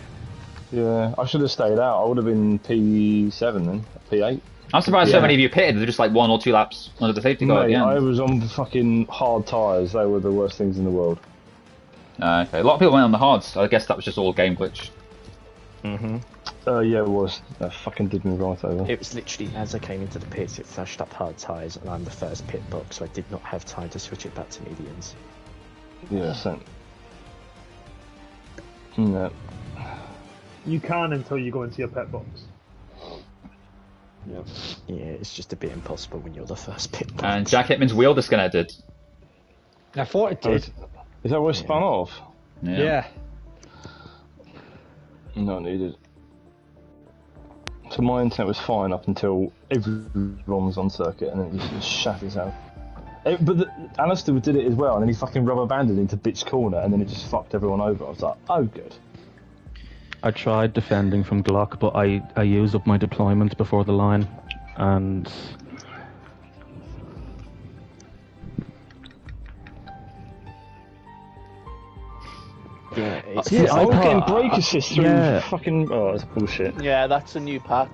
Yeah, I should have stayed out. I would have been P7 then, P8. I'm surprised so many of you pitted. They're just like 1 or 2 laps under the safety car at the end. I was on fucking hard tyres. They were the worst things in the world. Okay, a lot of people went on the hards. I guess that was just all game glitch. Yeah, it was. That fucking did me right over. It was literally as I came into the pits, it flashed up hard tyres, and I'm the first pit box, so I did not have time to switch it back to mediums. Yeah, same. No. You can until you go into your pit box. Yeah. Yeah, it's just a bit impossible when you're the first pit box. And Jack Hitman's wheel disconnected. I thought it did. Is that where it spun off? Yeah. Not needed. So my internet was fine up until everyone was on circuit, and then it just shat itself. But Alistair did it as well, and then he fucking rubber banded into Bitch Corner, and then it just fucked everyone over. I was like, oh, good. I tried defending from Glock, but I used up my deployment before the line, and yeah, I was getting brake assist through fucking. Oh, that's bullshit. Yeah, that's a new patch.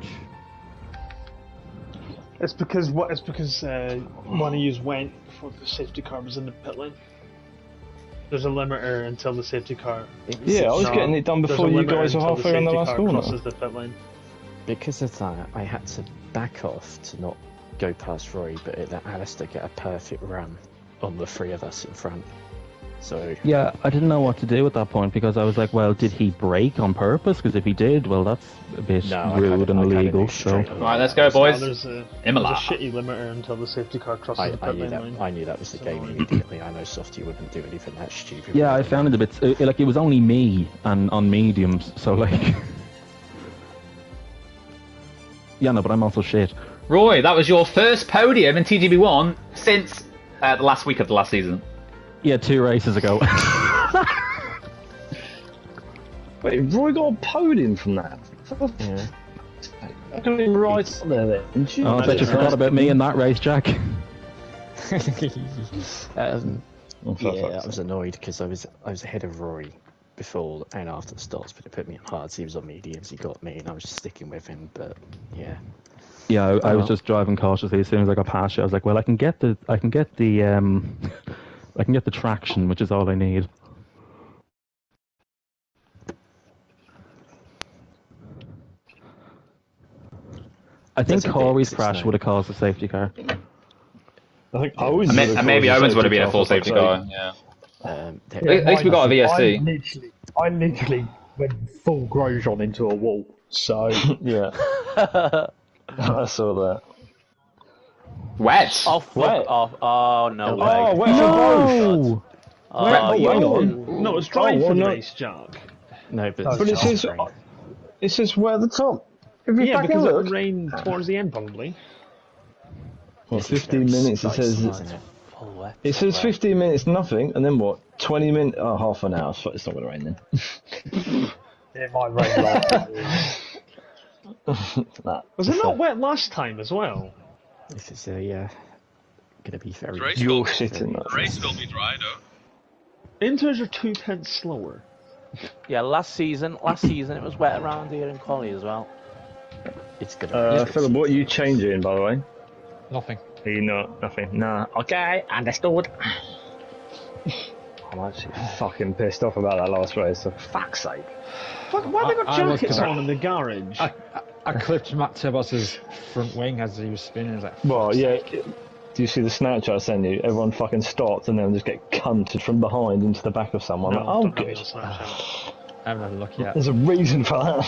It's because one of yous went before the safety car was in the pit lane. There's a limiter until the safety car. Yeah, I was getting it done before you guys were halfway on the last corner. Crosses the pit lane. Because of that, I had to back off to not go past Roy, but it let Alistair get a perfect run on the 3 of us in front. So yeah, I didn't know what to do at that point because I was like, well, did he brake on purpose? Because if he did, well, that's a bit rude and illegal. So, right, let's go, boys. Imola. There's a shitty limiter until the safety car crosses the pit lane. I knew that was the game immediately. I know Softy wouldn't do anything that stupid. Yeah, I found it a bit like it was only me and on mediums, so like, yeah, no, but I'm also shit. Roy, that was your first podium in TGB1 since the last week of the last season. Yeah, 2 races ago. Wait, Roy got a podium from that? Yeah. I couldn't even ride up there then. Oh, I bet you forgot about me in that race, Jack. I was annoyed because I was ahead of Rory before and after the starts, but it put me in hards. He was on mediums, he got me, and I was just sticking with him. But yeah, Yeah, I was just driving cautiously. As soon as I got past you, I was like, well, I can get the I can get the traction, which is all I need. I think Corey's crash would have caused a safety car. I think Owens maybe Owens would have been a full safety car. Yeah. At least we got a VSC. I literally went full Grosjean into a wall. So yeah, I saw that. Wet. Oh fuck off! Oh no way! Oh, wet for both. Oh, hang on. No, it's dry for the race, Jack. No, but it says wet at the top. Yeah, because it would rain towards the end, probably. Well, 15 minutes. It says. It says 15 minutes, nothing, and then what? 20 minutes? Oh, half an hour. It's not going to rain then. It might rain nah. Was it not wet last time as well? This is going to be very. You're shitting that. The race will be dry though. Inters are 2/10 slower. Yeah, last season it was wet around here in Collie as well. It's gonna be Philip, what are you changing, by the way? Nothing. Are you not? Nothing? Nah. Okay, understood. I'm actually fucking pissed off about that last race, for fuck's sake. Fuck, why have they got jackets on in the garage? I clipped Matt Tibbos's front wing as he was spinning. I was like, well, yeah. Do you see the Snapchat I sent you? Everyone fucking stopped and then just get cunted from behind into the back of someone. No, like, oh, good. I haven't had a look yet. There's a reason for that.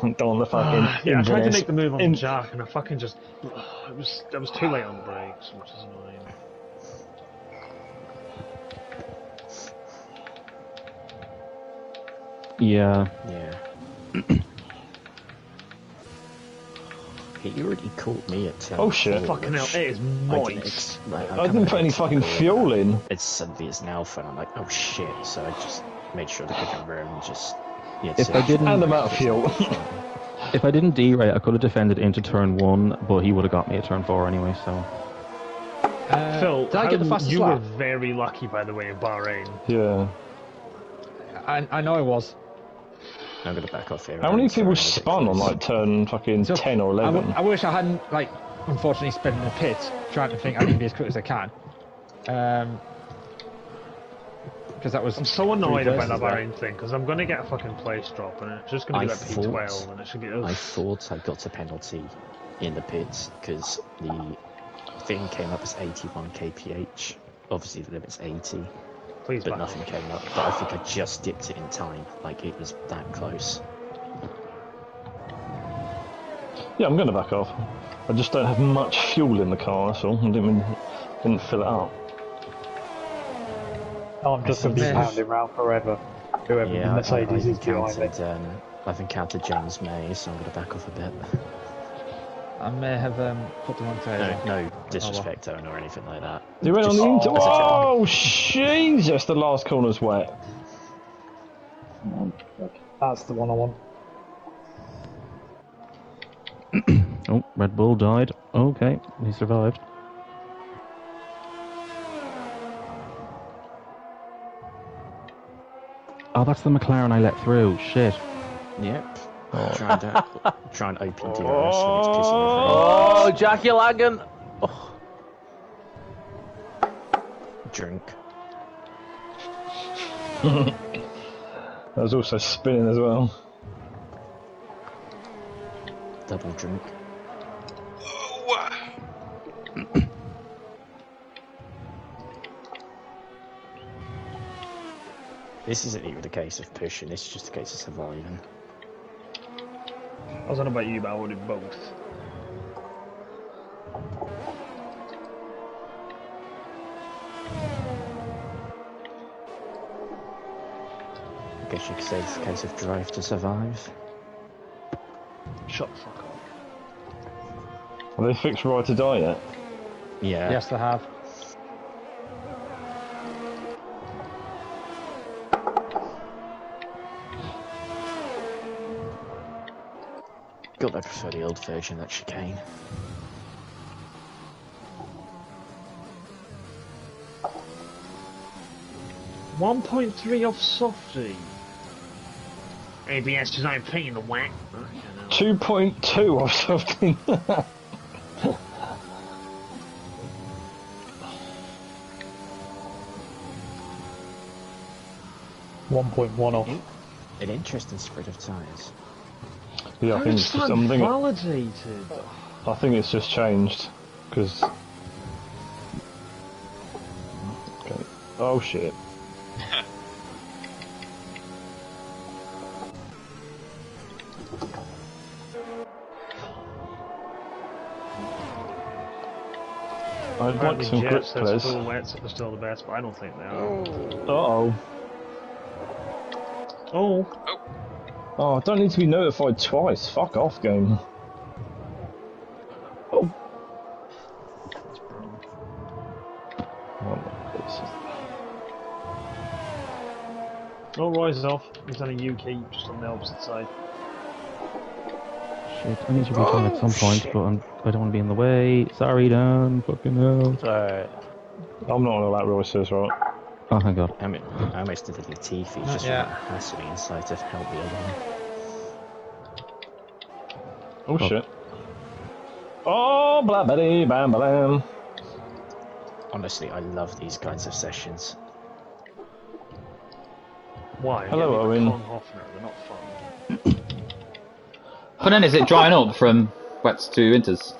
Don't want the fucking. Yeah, I tried to make the move on Jack and I fucking just. It was too late on the brakes, which is annoying. Yeah. He already caught me at 10. Oh shit. Fucking hell, it is moist. I didn't put any fucking fuel in. It's suddenly it's an alpha and I'm like, oh shit, so I just made sure to give him room and just... If I didn't... And amount of fuel. If I didn't derate, I could have defended into turn 1, but he would have got me at turn 4 anyway, so... Phil, did I get the fastest you lap? were very lucky, by the way, in Bahrain. Yeah. I know I was. I'm going to back off here. How many people spun on like turn fucking 10 or 11? I wish I hadn't, like, unfortunately spent in the pit trying to think I can be as quick as I can. Because that was... I'm so annoyed about that Bahrain thing, because I'm going to get a fucking place drop, and it's just going to be like P12, and it should be... I thought I got a penalty in the pits, because the thing came up as 81 kph. Obviously the limit's 80. Please but nothing came up. But I think I just dipped it in time. Like, it was that close. Yeah, I'm going to back off. I just don't have much fuel in the car, that's all. I didn't fill it up. I'm just going to be pounding around forever. Whoever the Mercedes is behind me. I've encountered James May, so I'm going to back off a bit. I may have put the wrong tire. No disrespect, Owen, or anything like that. You went on the into. Oh, Jesus! The last corner's wet. That's the one I want. Oh, Red Bull died. Okay, he survived. Oh, that's the McLaren I let through. Shit. Yep. Try and open DRS Oh, Jack, you're lagging. Oh. Drink. That was also spinning as well. Double drink. This isn't even a case of pushing, this is just a case of surviving. I don't know about you, but I would do both. I guess you could say it's a case of drive to survive. Shut the fuck up. Have they fixed Ride to Die yet? Yeah. Yes, they have. God, I prefer the old version, that chicane. .3 off softy. ABS design paint in the whack. 2.2 or something. 1.1 off. An interesting spread of tyres. Yeah, I think it's just something. Validated. I think it's just changed because. Okay. Oh shit. I'd like some grip, please. Full wets are still the best, but I don't think they are. Uh-oh. Oh. Oh, I don't need to be notified twice. Fuck off, game. Oh. Oh, Roy's off. He's on a UK, just on the opposite side. Shit, I need to return at some point, but I don't want to be in the way. Sorry, Dan. Fucking hell. Alright. I'm not on that Royce says, right? Oh, thank God. I almost did a Latifi just has to be inside to help me along. Oh shit. Oh, blah bitty, bam bam. Honestly, I love these kinds of sessions. Why? Hello, Owen. They're not fun. But then is it drying up from wets to winters?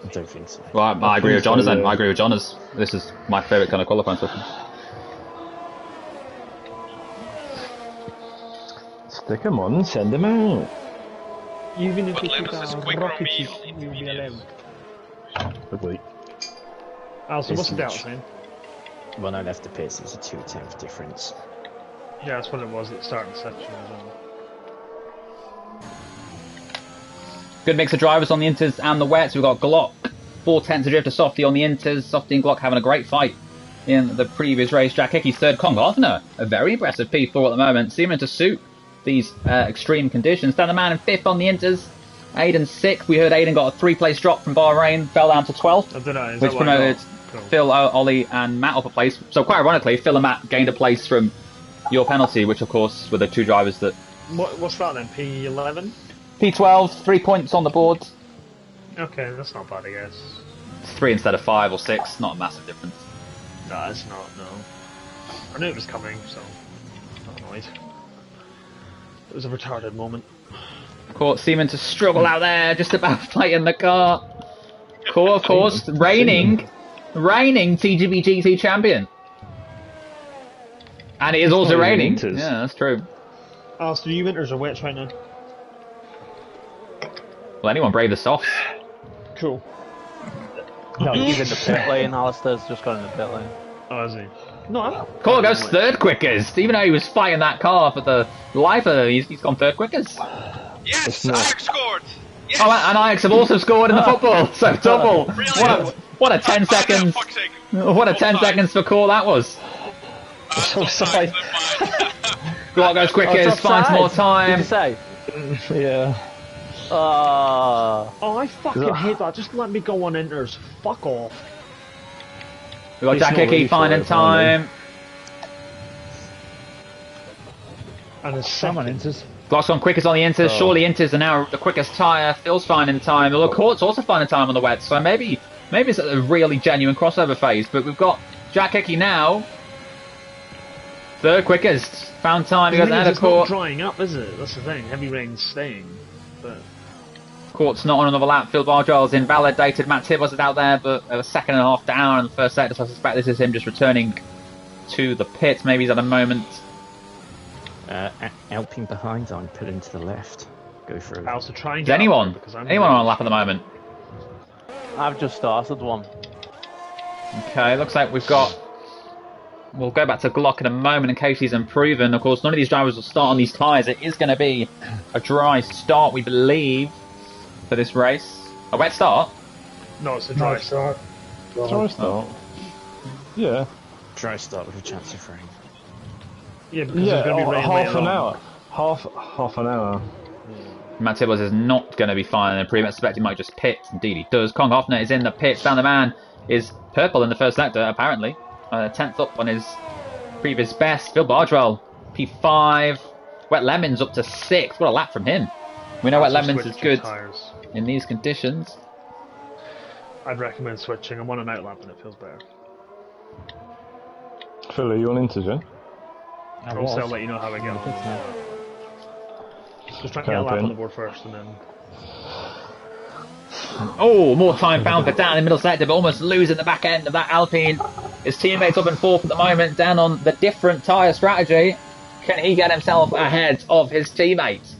I don't think so. Well, I agree with Jonas then. I agree with Jonas. This is my favourite kind of qualifying session. Stick them on and send them out. Even if But you Lemus put is a quicker rocket on me ship, on you'll be allowed. Probably. Also, what's the delta saying? When I left the pits, there's a 2/10 difference. Yeah, that's what it was at the start of the section as well. Good mix of drivers on the Inters and the wets. We've got Glock, 4/10 adrift to Softy on the Inters. Softy and Glock having a great fight in the previous race. Jack Hickey's third. Con Gardner, a very impressive P4 at the moment, seeming to suit these extreme conditions. Dan the Man in 5th on the Inters. Aiden 6th. We heard Aiden got a 3-place drop from Bahrain, fell down to 12th, I don't know. Is which that what I promoted got? Cool. Phil, Ollie and Matt up a place. So quite ironically, Phil and Matt gained a place from your penalty, which of course were the two drivers that... What's that then? P11? P12, 3 points on the board. Okay, that's not bad, I guess. 3 instead of 5 or 6, not a massive difference. No, it's not, no. I knew it was coming, so... not annoyed. It was a retarded moment. Caught seeming to struggle out there, just about fighting the car. Of course, reigning TGB GT champion. And it is also raining. Yeah, that's true. Alistair, you winters are wet right now. Well, anyone brave the softs. Cool. No, he's in the pit lane. Alistair's just got in the pit lane. Oh, is he? No. Cole goes third quickest, even though he was fighting that car for the life of him. He's gone third quickest. Yes, Ajax scored. Yes. Oh, and Ajax have also scored in the football, so double. What a 10 seconds! What a 10 seconds for Cole that was. Offside. Glock goes quickest, finds more time. Did you say? Yeah. Oh, I fucking hate that. Just let me go on inters. Fuck off. We got Jack Hickey finding time. And it's someone inters. Glock's on quickest on the Inters. Surely Inters are now the quickest tyre. Phil's finding time. Although Court's also finding time on the wet. So maybe it's a really genuine crossover phase. But we've got Jack Hickey now. Third quickest. Found time. He goes ahead of Court. It's not drying up, is it? That's the thing. Heavy rain's staying. But Court's not on another lap. Phil Bargiles invalidated. Matt Tibbs was out there, but a second and a half down in the first sector. So I suspect this is him just returning to the pits. Maybe he's at a moment. Alpine behind, I'm pulling to the left. Go through. I also try and Is get anyone on a lap at the moment? I've just started one. Okay, looks like we'll go back to Glock in a moment in case he's improving. Of course, none of these drivers will start on these tyres. It is going to be a dry start, we believe, for this race. A wet start? No, it's a dry start. Dry start. Yeah. Dry start with a chance of rain. Yeah, because it's going to be rain half later an on. hour. Half an hour. Matt Tibbs is not going to be fine and improving. I suspect he might just pit. Indeed, he does. Kong Hoffner is in the pits. Van der Man is purple in the first sector, apparently. 10th up on his previous best. Phil Bardwell, P5. Wet Lemons up to 6th. What a lap from him. We know what After lemons is switching good Tires. in these conditions. I'd recommend switching. I'm on an outlap and it feels better. Phil, are you on integer? Also, I'll let you know how I get on. Just try and get a lap on the board first and then... Oh, more time found for Dan in the middle sector, but almost losing the back end of that Alpine. His teammates up in fourth at the moment, Dan on the different tyre strategy. Can he get himself ahead of his teammates?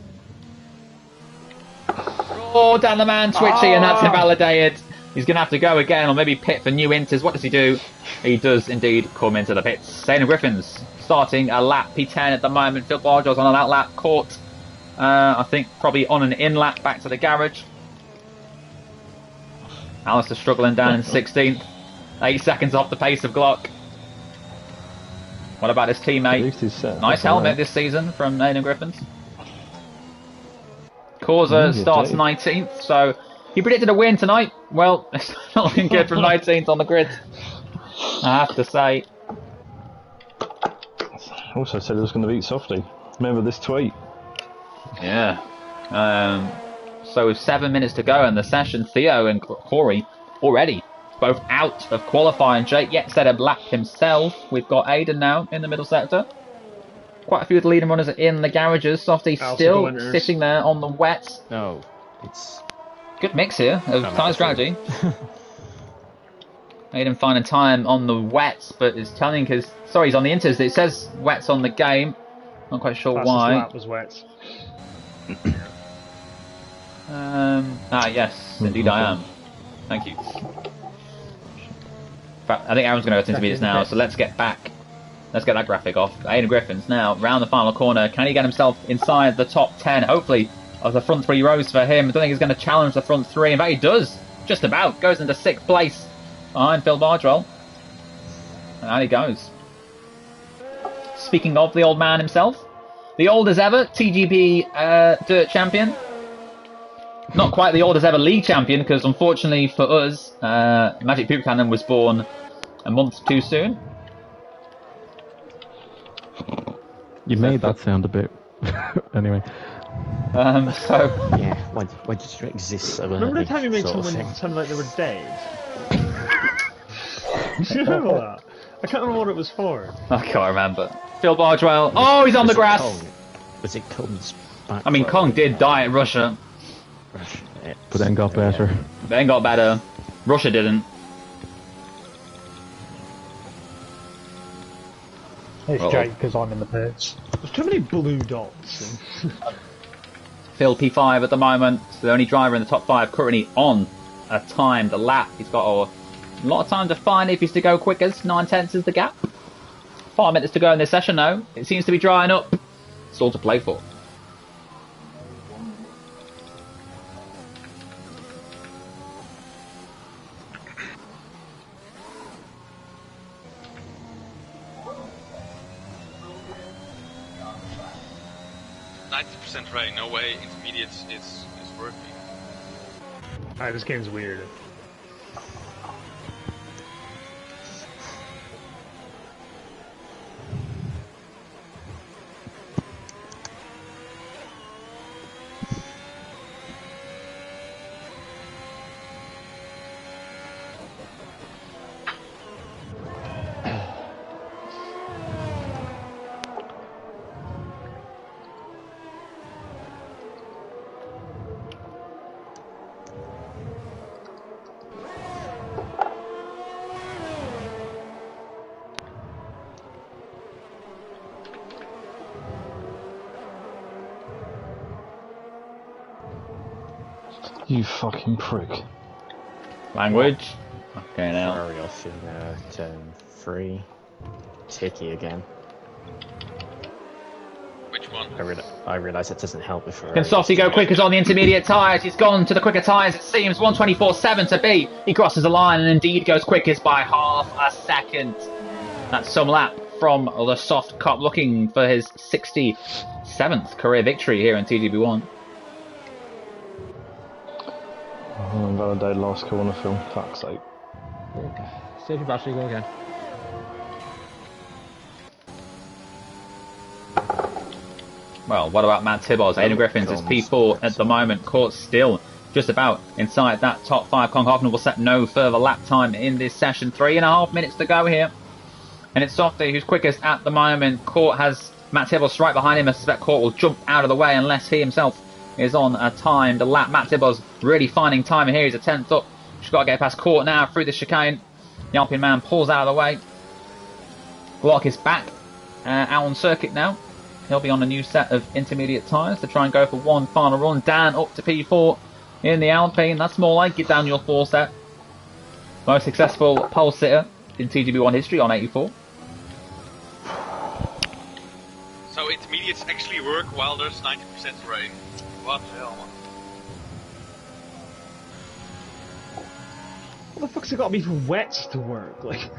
Oh, Dan the man twitchy, and that's invalidated. He's going to have to go again, or maybe pit for new inters. What does he do? He does indeed come into the pits. Dana Griffin's starting a lap P10 at the moment. Phil Bargel's on an out lap, caught, I think, probably on an in lap back to the garage. Alistair struggling down in 16th. 8 seconds off the pace of Glock. What about his teammate? Nice helmet this season from Aidan Griffins. Causa starts 19th, so he predicted a win tonight. Well, it's not looking good from 19th on the grid, I have to say. Also said he was going to beat Softy. Remember this tweet? Yeah. So with 7 minutes to go in the session, Theo and Corey already both out of qualifying. Jake yet set a lap himself. We've got Aidan now in the middle sector. Quite a few of the leading runners are in the garages. Softy still sitting there on the wet. No, it's... Good mix here of tyre strategy. Aidan finding time on the wets, but is telling his... Sorry, he's on the inters. It says wets on the game. Not quite sure why. Lap was wets. Yes, indeed I am. Thank you. I think Aaron's going to go to intermediates now, so let's get back. Let's get that graphic off. Aidan Griffins now round the final corner. Can he get himself inside the top 10? Hopefully, of the front 3 rows for him. I don't think he's going to challenge the front 3. In fact, he does. Just about. Goes into 6th place behind Phil Bardwell. And out he goes. Speaking of the old man himself, the old as ever TGP Dirt Champion. Not quite the old as ever league champion, because unfortunately for us, Magic Buchanan was born a month too soon. You made that sound a bit... anyway. Yeah, why did you exist so early? Remember the time you made someone sound like they were dead? Do you remember that? I can't remember what it was for. I can't remember. Phil Bardwell. Oh, he's on the grass! Was it Kong's back? I mean, Kong did die at Russia. But then got better. Then got better. Russia didn't. It's Jake because I'm in the pits. There's too many blue dots. Phil P5 at the moment. The only driver in the top 5 currently on a timed lap. He's got a lot of time to find if he's to go quickest. 9/10 is the gap. 5 minutes to go in this session though. It seems to be drying up. It's all to play for. Right, no way intermediates is working. Alright, this game's weird. You fucking prick. Language. Okay, now. Ferrari off in turn 3. Ticky again. Which one? I realise it doesn't help with Ferrari. Can Softy go quickest on the intermediate tyres? He's gone to the quicker tyres, it seems. 1:24.7 to be. He crosses the line and indeed goes quickest by half a second. That's some lap from the soft cop, looking for his 67th career victory here in TGB1. Oh, invalidate last corner, Phil. Fuck's sake. Save your battery, go again. Well, what about Matt Tibbos? Aidan Griffins is P4 at the moment. Caught still just about inside that top 5. Konhoffner will set no further lap time in this session. 3.5 minutes to go here. And it's Softy who's quickest at the moment. Court has Matt Tibbos right behind him. I suspect Court will jump out of the way unless he himself is on a timed lap. Matt Tibbos really finding time here. He's a 10th up. Just got to get past Court now through the chicane. The Alpine man pulls out of the way. Glock is back out on circuit now. He'll be on a new set of intermediate tyres to try and go for one final run. Dan up to P4 in the Alpine. That's more like it, Daniel Forsett. Most successful pole sitter in TGB1 history on 84. So intermediates actually work while there's 90% rain. What the hell, man? What the fuck's it got to be for wets to work? Like.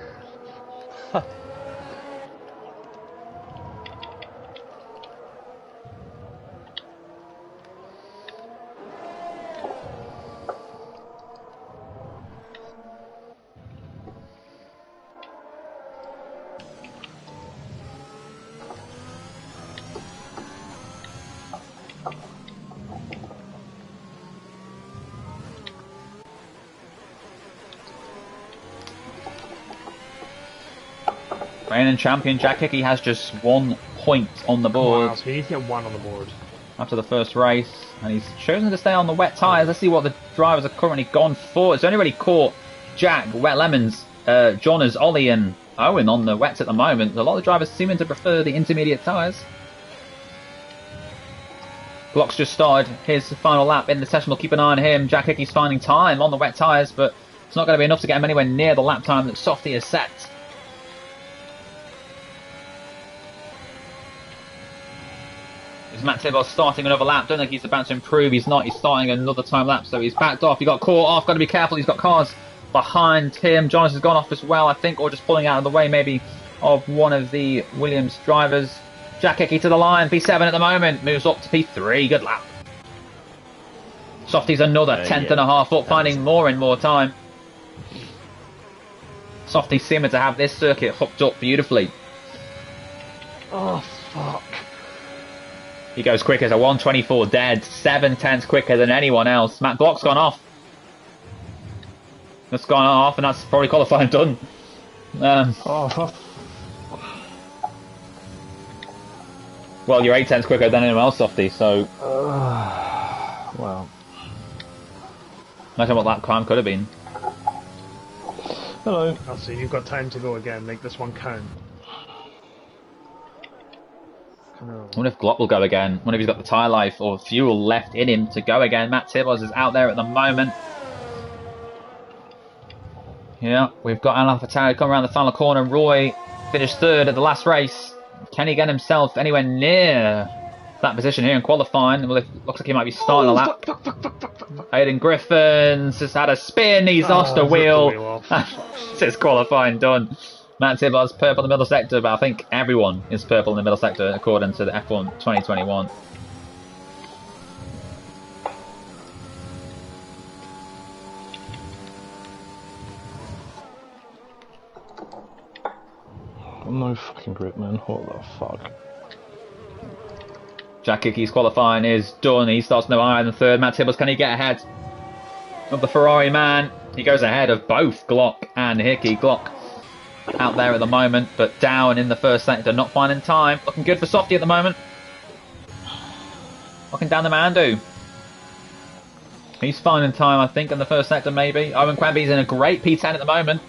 Reigning champion Jack Hickey has just 1 point on the board. Wow, so we need to get 1 on the board. After the first race, and he's chosen to stay on the wet tyres. Let's see what the drivers are currently gone for. It's only really caught Jack, Wet Lemons, Jonas, Ollie and Owen on the wets at the moment. A lot of drivers seeming to prefer the intermediate tyres. Glock's just started his final lap in the session. We'll keep an eye on him. Jack Hickey's finding time on the wet tyres, but it's not going to be enough to get him anywhere near the lap time that Softy has set. Is Matt Tibbos starting another lap? Don't think he's about to improve. He's not. He's starting another time lapse, so he's backed off. He got caught off. Got to be careful. He's got cars behind him. Jonas has gone off as well, I think, or just pulling out of the way maybe of one of the Williams drivers. Jack Hickey to the line. P7 at the moment. Moves up to P3. Good lap. Softy's another 10th and a half up, finding more and more time. Softy seeming to have this circuit hooked up beautifully. Oh, fuck. He goes quick as a 124 dead, 7/10 quicker than anyone else. Matt Glock's gone off. That's gone off, and that's probably qualifying done. Well, you're 8/10 quicker than anyone else, Softy, so... well... Imagine what that climb could have been. Hello. Oh, so you've got time to go again, make this one count. I wonder if Glock will go again. I wonder if he's got the tyre life or fuel left in him to go again. Matt Tibbos is out there at the moment. Yeah, we've got Alan Fatale come around the final corner. Roy finished 3rd at the last race. Can he get himself anywhere near that position here in qualifying? Well, it looks like he might be starting a lap. Aidan Griffins has had a spin. He's lost a wheel. It's qualifying done. Matt Tibbos purple in the middle sector, but I think everyone is purple in the middle sector according to the F1 2021. No fucking grip, man. What the fuck? Jack Hickey's qualifying is done. He starts no higher than 3rd. Matt Tibbos, can he get ahead of the Ferrari man? He goes ahead of both Glock and Hickey. Glock out there at the moment, but down in the first sector, not finding time. Looking good for Softy at the moment. Looking down the Mandu. He's finding time, I think, in the first sector, maybe. Owen Quamby's in a great P10 at the moment.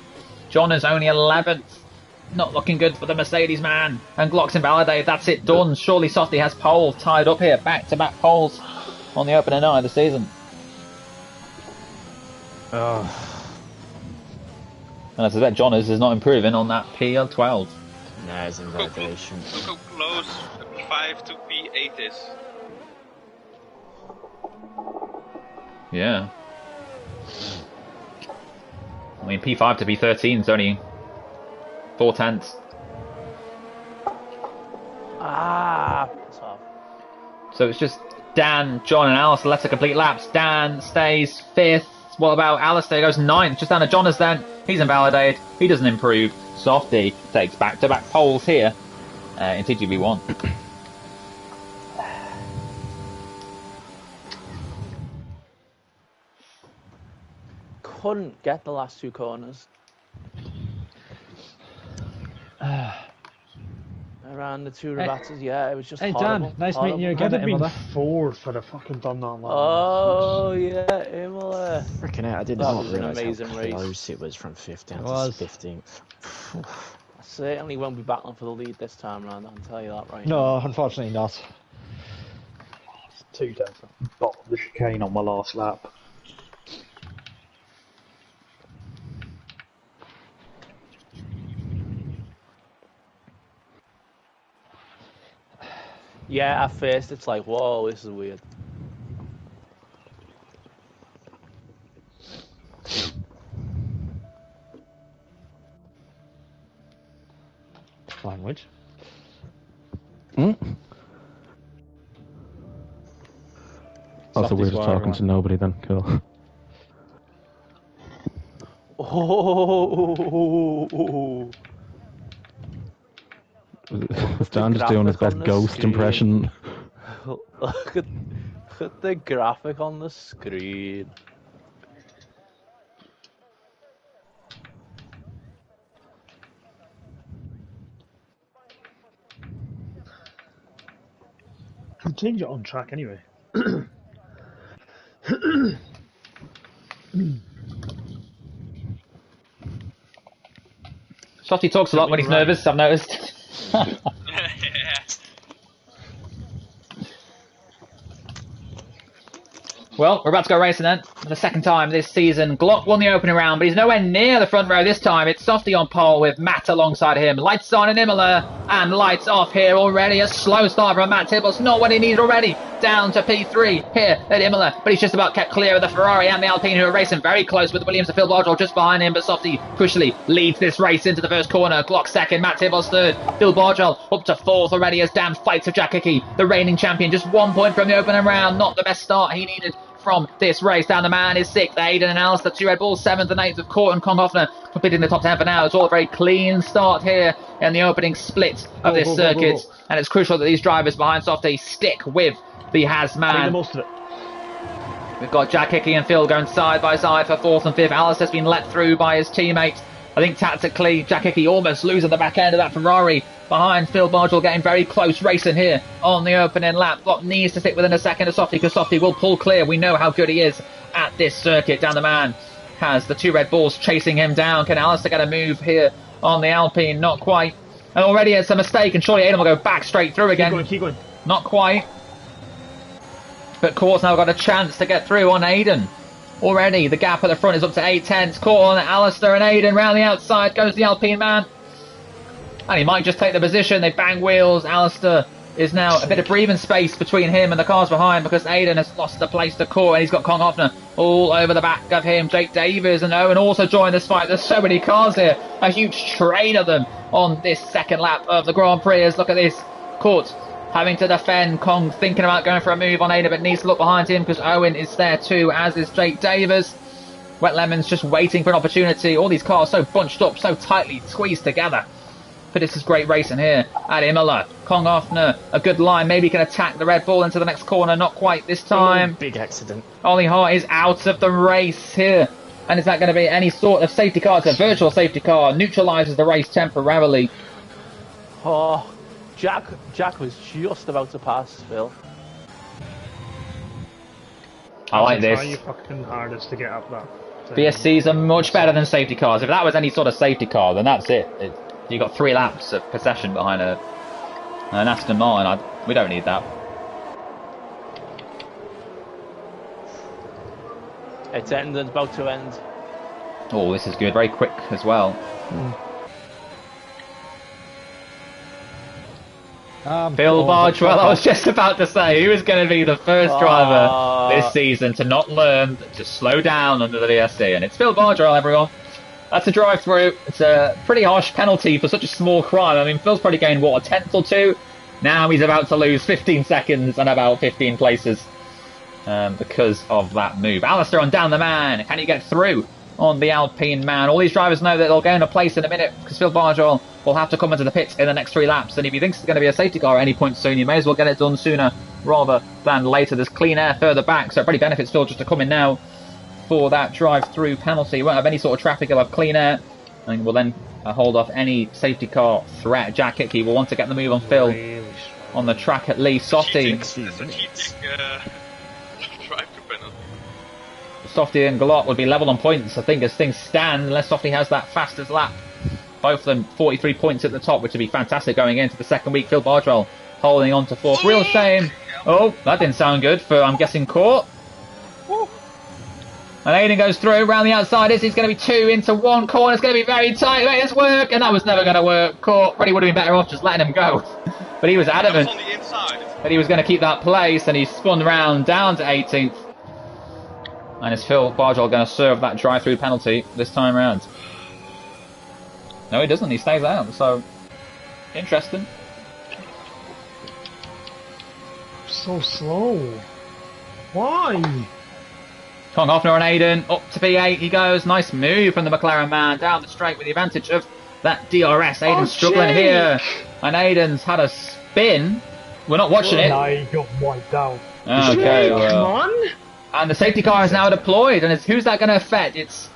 John is only 11th. Not looking good for the Mercedes man. And Glock's invalidated. That's it, done. Surely Softy has pole tied up here. Back-to-back poles on the opening night of the season. And I suspect Jonas is not improving on that PL12. No, it's invalidation. So close P5 to P8 is. Yeah. I mean, P5 to P13 is only 4/10. So it's just Dan, John and Alistair left to complete laps. Dan stays 5th. What about Alistair? Goes 9th. Just down to Jonas then. He's invalidated. He doesn't improve. Softy takes back-to-back poles here in TGB1. couldn't get the last two corners. Around the two regattas, yeah, it was just horrible. Dan, nice meeting you again I'd at have been Imola. fourth if I'd fucking done that. Oh, yeah, Imola. Freaking out, I did That not was an realise amazing how race. close it was from 5th down to 15th. I certainly won't be battling for the lead this time round, I can tell you that right now. No, unfortunately not. It's 2 tenths. Bottom of the chicane on my last lap. Yeah, at first it's like, whoa, this is weird. Language. Also, we're just talking to nobody then. Cool. Oh. Was Dan just doing his best ghost impression? Look at the graphic on the screen. Can change it on track anyway. Shotty talks a lot when he's nervous, I've noticed. Well, we're about to go racing then. For the second time this season. Glock won the opening round, but he's nowhere near the front row this time. It's Softy on pole with Matt alongside him. Lights on in Imola and lights off here already. A slow start from Matt Tibbles. Not what he needs already. Down to P3 here at Imola, but he's just about kept clear of the Ferrari and the Alpine, who are racing very close with Williams and Phil Bardwell just behind him. But Softy crucially leads this race into the first corner. Glock second, Matt Tibbles third, Phil Bardwell up to fourth already as Dan fights with Jack Hickey, the reigning champion. Just 1 point from the opening round. Not the best start he needed from this race. Down the man is 6th, Aiden and Alistair, 2 Red Bulls, 7th and 8th of Court and Konghoffner completing the top 10 for now. It's all a very clean start here in the opening split of this circuit. And it's crucial that these drivers behind Softy stick with the Hazman. We've got Jack Hickey and Phil going side by side for 4th and 5th. Alistair's been let through by his teammate. I think tactically, Jack Hickey almost losing the back end of that Ferrari behind Phil Bardwell, getting very close racing here on the opening lap. Glock needs to stick within a second of Softy because Softy will pull clear. We know how good he is at this circuit. Down the man has the 2 Red Bulls chasing him down. Can Alistair get a move here on the Alpine? Not quite. And already it's a mistake, and surely Aiden will go back straight through again. Keep going. Not quite. But Court's now got a chance to get through on Aiden. Already the gap at the front is up to 8 tenths. Court on Alistair and Aiden. Round the outside goes the Alpine man. And he might just take the position. They bang wheels. Alistair is now a bit of breathing space between him and the cars behind because Aiden has lost the place to Court, and he's got Konghoffner all over the back of him. Jake Davies and Owen also join this fight. There's so many cars here. A huge train of them on this second lap of the Grand Prix. Look at this. Court having to defend. Kong thinking about going for a move on Aiden, but needs to look behind him because Owen is there too, as is Jake Davies. Wet Lemon's just waiting for an opportunity. All these cars so bunched up, so tightly squeezed together. But this is great racing here at Imola. Konghoffner, a good line. Maybe he can attack the Red Bull into the next corner. Not quite this time. Big accident. Ollie Hart is out of the race here. And is that going to be any sort of safety car? It's a virtual safety car. Neutralises the race temporarily. Oh, Jack was just about to pass Phil. I like this. Try your fucking hardest to get up that. VSCs are much better than safety cars. If that was any sort of safety car, then that's it. You got 3 laps of possession behind an Aston Martin. We don't need that. It's ended, about to end. Oh, this is good. Very quick as well. Phil Bardwell, I was just about to say, he was going to be the first driver this season to not learn to slow down under the VSC, and it's Phil Bardwell, everyone. That's a drive-through. It's a pretty harsh penalty for such a small crime. I mean, Phil's probably gained, what, a tenth or two? Now he's about to lose 15 seconds and about 15 places because of that move. Alistair on Down the Man. Can he get through on the Alpine man? All these drivers know that they'll go in a place in a minute because Phil Bardwell will have to come into the pits in the next 3 laps. And if he thinks it's going to be a safety car at any point soon, you may as well get it done sooner rather than later. There's clean air further back, so it probably benefits Phil just to come in now. for that drive-through penalty. He won't have any sort of traffic, he'll have clean air, and will then hold off any safety car threat. Jack Hickey will want to get the move on Phil on the track at least. Softy. Softy and Galot would be level on points, I think, as things stand, unless Softy has that fastest lap. Both of them 43 points at the top, which would be fantastic going into the second week. Phil Bardwell holding on to fourth. Real shame. Oh, that didn't sound good for, I'm guessing, Court. And Aiden goes through around the outside. He's going to be 2 into 1 corner. It's going to be very tight. Wait, it's work, and that was never going to work. Court probably would have been better off just letting him go. But he was adamant that he was going to keep that place, and he spun round down to 18th. And is Phil Bardwell going to serve that drive-through penalty this time round? No, he doesn't. He stays out. So, interesting. So slow. Why? Kong Hoffner and Aiden up to P8. He goes. Nice move from the McLaren man down the straight with the advantage of that DRS. Aiden's struggling here. And Aiden's had a spin. We're not watching it. No, he got wiped out. Okay, well. Come on. And the safety car is now deployed. And who's that going to affect? It's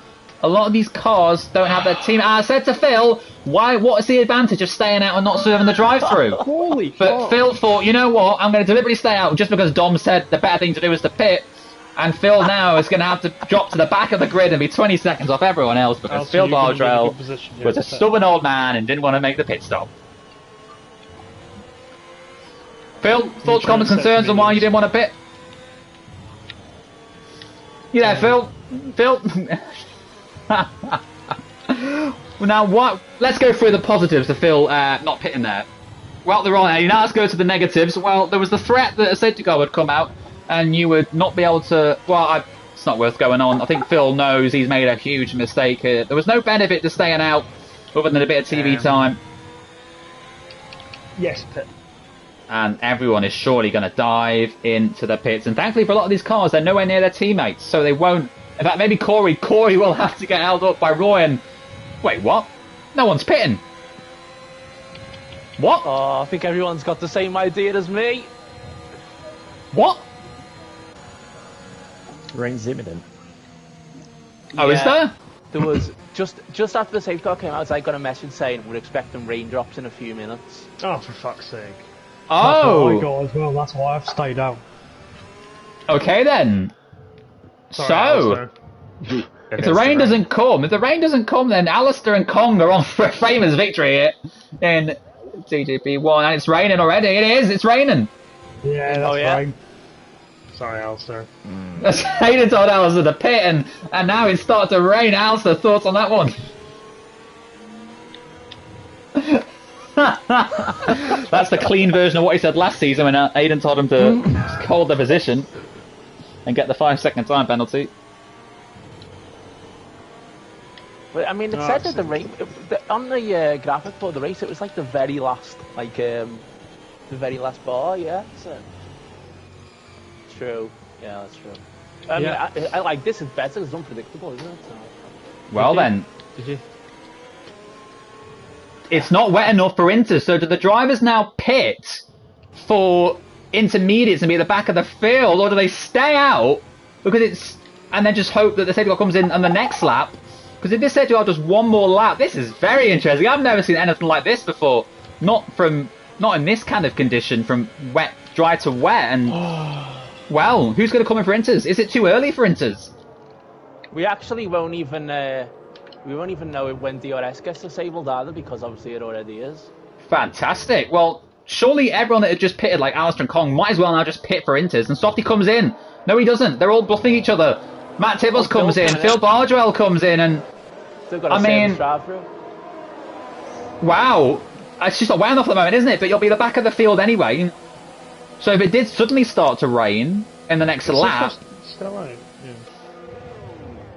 a lot of these cars don't have their team. I said to Phil, what is the advantage of staying out and not serving the drive-through? But Phil thought, you know what, I'm going to deliberately stay out just because Dom said the better thing to do is to pit. And Phil now is going to have to drop to the back of the grid and be 20 seconds off everyone else because Phil Bardwell was a stubborn old man and didn't want to make the pit stop. Phil, thoughts, comments, concerns on why you didn't want to pit? You there, Phil? Phil? Now, what? Let's go through the positives to Phil not pitting there. Well, they're on A. Now let's go to the negatives. Well, there was the threat that a safety car would come out and you would not be able to... Well, it's not worth going on. I think Phil knows he's made a huge mistake here. There was no benefit to staying out other than a bit of TV time. Yes, pit. And everyone is surely going to dive into the pits. And thankfully for a lot of these cars, they're nowhere near their teammates, so they won't... In fact, maybe Corey will have to get held up by Roy and... Wait, what? No one's pitting. What? Oh, I think everyone's got the same idea as me. What? Rain's imminent. Oh, is there? There was... Just after the safety car came out, I got a message saying we're expecting raindrops in a few minutes. Oh, for fuck's sake. Oh! That's what I got as well, that's why I've stayed out. Okay then. Sorry, if the rain doesn't come, then Alistair and Kong are on for a famous victory here in TGP1, and it's raining already. It's raining. Yeah, that's right. Sorry, Alistair. Hayden told Alistair to pit, and now it's started to rain. Alistair, thoughts on that one? That's the clean version of what he said last season when Aiden told him to hold the position and get the 5-second time penalty. But, I mean, it said that the rain on the graphic for the race, it was like the very last, the very last bar. Yeah, so. True. Yeah, that's true. I mean, I like this is better. It's unpredictable, isn't it? So. Well then. Did you? It's not wet enough for Inter, so do the drivers now pit for intermediates and be at the back of the field, or do they stay out because it's and then just hope that the safety car comes in on the next lap? Because if this safety car does one more lap, this is very interesting. I've never seen anything like this before. Not in this kind of condition, from dry to wet. And well, who's going to come in for Inters? Is it too early for Inters? We actually won't even know when DRS gets disabled either, because obviously it already is. Fantastic. Well, surely everyone that had just pitted, like Alistair and Kong, might as well now just pit for Inters. And Softy comes in. No, he doesn't. They're all bluffing each other. Matt Tibbles comes in. Phil Bardwell comes in, and I mean, wow, it's just not wet enough at the moment, isn't it? But you'll be the back of the field anyway. So if it did suddenly start to rain in the next lap, still right. Yeah.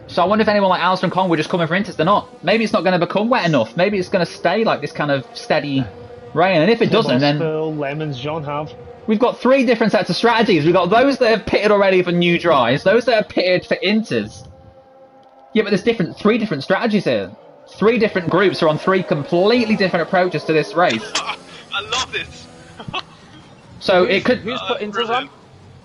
So I wonder if anyone like Alistair and Kong would just come in for Inters. They're not. Maybe it's not going to become wet enough. Maybe it's going to stay like this kind of steady rain. And if it doesn't, then Phil, Lemons, John have. We've got 3 different sets of strategies. We've got those that have pitted already for new drives, those that have pitted for Inters. Yeah, but there's 3 different strategies here. 3 different groups are on 3 completely different approaches to this race. I love this. So it could. Who's put Inters on?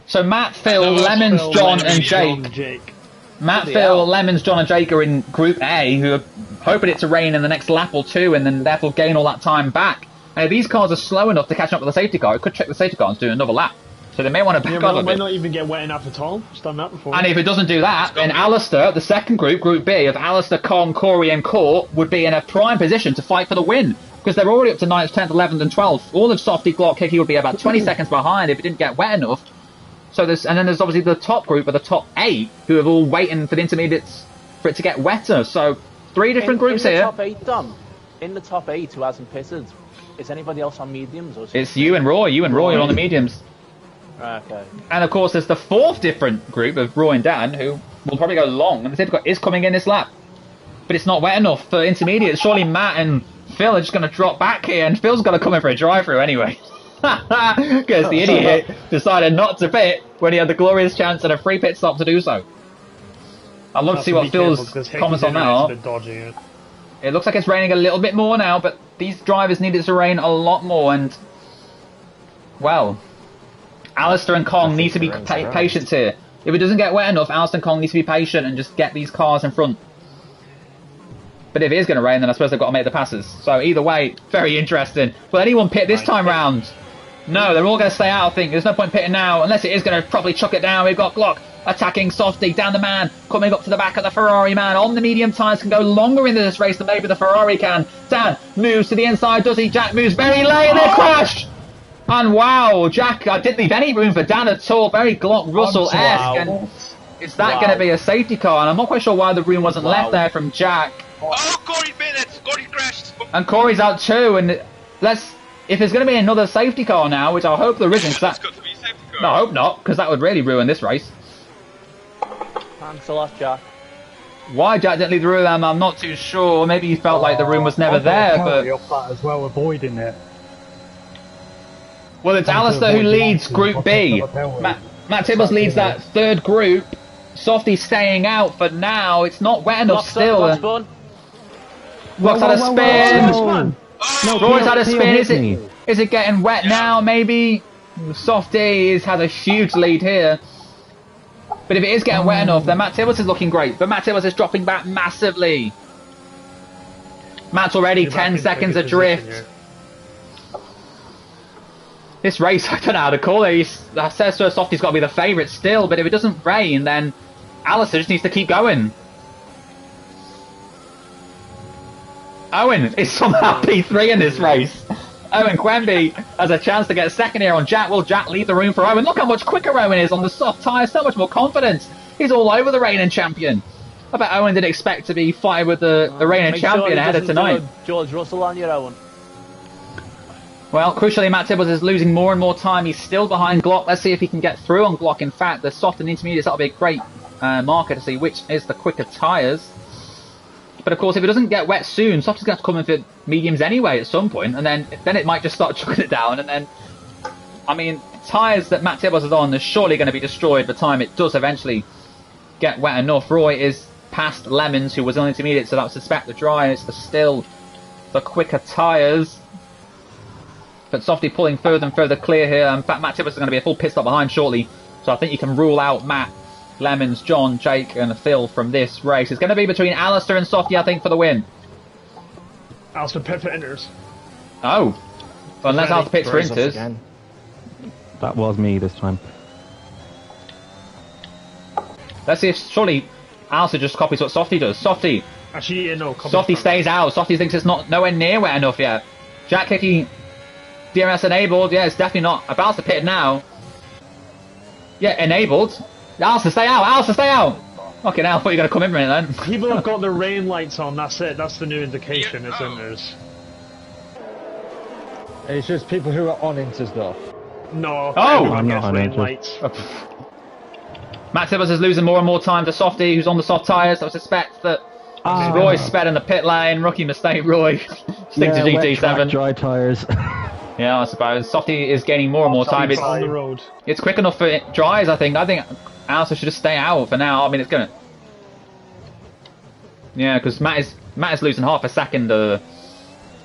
So Matt, Phil, Lemons, John, and Jake. Matt, Phil, Lemons, John and Jake are in Group A, who are hoping it to rain in the next lap or two and then therefore gain all that time back. And if these cars are slow enough to catch up with the safety car, it could trick the safety car and do another lap. So they may want to back up a bit. Might not even get wet enough at all. Just done that before. And if it doesn't do that, then Alistair, the second group, Group B, of Alistair, Kong, Corey and Court, would be in a prime position to fight for the win. Because they're already up to 9th, 10th, 11th and 12th. All of Softy, Glock, Kicky would be about 20 seconds behind if it didn't get wet enough. So and then there's obviously the top group of the top 8 who are all waiting for the intermediates for it to get wetter. So 3 different groups in the here. Top 8, Dom. In the top 8 who hasn't pitted, is anybody else on mediums? Or It's you and Roy. You and Roy are on the mediums. Okay. And of course, there's the 4th different group of Roy and Dan who will probably go long. And the safety car is coming in this lap. But it's not wet enough for intermediates. Surely Matt and Phil are just going to drop back here. And Phil's got to come in for a drive-through anyway. Because the idiot decided not to pit when he had the glorious chance and a free pit stop to do so. I'd love to see what Phil's comments on that are. It looks like it's raining a little bit more now, but these drivers need it to rain a lot more. And, well, Alistair and Kong need to be patient here. If it doesn't get wet enough, Alistair and Kong need to be patient and just get these cars in front. But if it is going to rain, then I suppose they've got to make the passes. So either way, very interesting. Will anyone pit this time round? No, they're all going to stay out, I think. There's no point pitting now, unless it is going to probably chuck it down. We've got Glock attacking Softy, down the man, coming up to the back of the Ferrari man. On the medium tyres, can go longer into this race than maybe the Ferrari can. Dan moves to the inside, does he? Jack moves very late, and they crash! And wow, Jack, I didn't leave any room for Dan at all. Very Glock Russell-esque. And is that going to be a safety car? And I'm not quite sure why the room wasn't left there from Jack. Oh, Corey bit it! Corey crashed! And Corey's out too, and if there's going to be another safety car now, which I hope there isn't, It's got to be a safety car. No, I hope not, because that would really ruin this race. Thanks a lot, Jack. Why Jack didn't leave the room, I'm not too sure. Maybe he felt like the room was never there, but... Up that as well, avoiding it. Well, it's Alistair who leads Group B. Matt Tibbles leads that 3rd group. Softy's staying out for now. It's not wet enough still. Glock's had a spin. Roy's had a spin. Is it getting wet now? Maybe. Softy has a huge lead here. But if it is getting wet enough, then Matt Tibbles is looking great. But Matt Tibbles is dropping back massively. Matt's already 10 seconds adrift. This race, I don't know how to call it. I said so Softy's got to be the favourite still, but if it doesn't rain, then Alistair just needs to keep going. Owen is somehow P3 in this race. Owen Quemby has a chance to get second here on Jack. Will Jack leave the room for Owen? Look how much quicker Owen is on the soft tyres, so much more confidence. He's all over the reigning champion. I bet Owen didn't expect to be fighting with the reigning champion ahead of tonight. George Russell on your Owen. Well, crucially, Matt Tibbles is losing more and more time. He's still behind Glock. Let's see if he can get through on Glock. In fact, the soft and intermediates, that'll be a great marker to see which is the quicker tyres. But of course, if it doesn't get wet soon, Softy's going to have to come in for mediums anyway at some point, and then it might just start chucking it down. And then, I mean, tyres that Matt Tibbles is on are surely going to be destroyed by the time it does eventually get wet enough. Roy is past Lemons, who was on intermediate, so that would suspect the dry. It's still the quicker tyres. But Softy pulling further and further clear here. In fact, Matt Tibbles is going to be a full pit stop behind shortly. So I think you can rule out Matt, Lemons, John, Jake and Phil from this race. It's going to be between Alistair and Softy, I think, for the win. Alistair pit for Inters. Oh. Well, unless Alistair pits for Inters. That was me this time. Let's see if surely Alistair just copies what Softy does. Softy. Actually, yeah, no. Softy stays out. Softy thinks it's not nowhere near wet enough yet. Jack Hickey, DRS enabled. Yeah, it's definitely not. About to pit now. Yeah, enabled. Alistair, stay out! Alistair, stay out! Okay, now I thought you were going to come in for it then. People have got their rain lights on, that's it. That's the new indication, it's Inters. It's just people who are on Inters though. No, I'm not on rain Inters. lights. Matt Tibbles is losing more and more time to Softy, who's on the soft tyres. I suspect that Roy sped in the pit lane. Rookie mistake, Roy. Stick to GT7. Dry tyres. Yeah, I suppose. Softy is gaining more and more time. On the road. It's quick enough for it dries, I think. I think Alistair should just stay out for now. I mean, it's going to... Yeah, because Matt is losing half a second a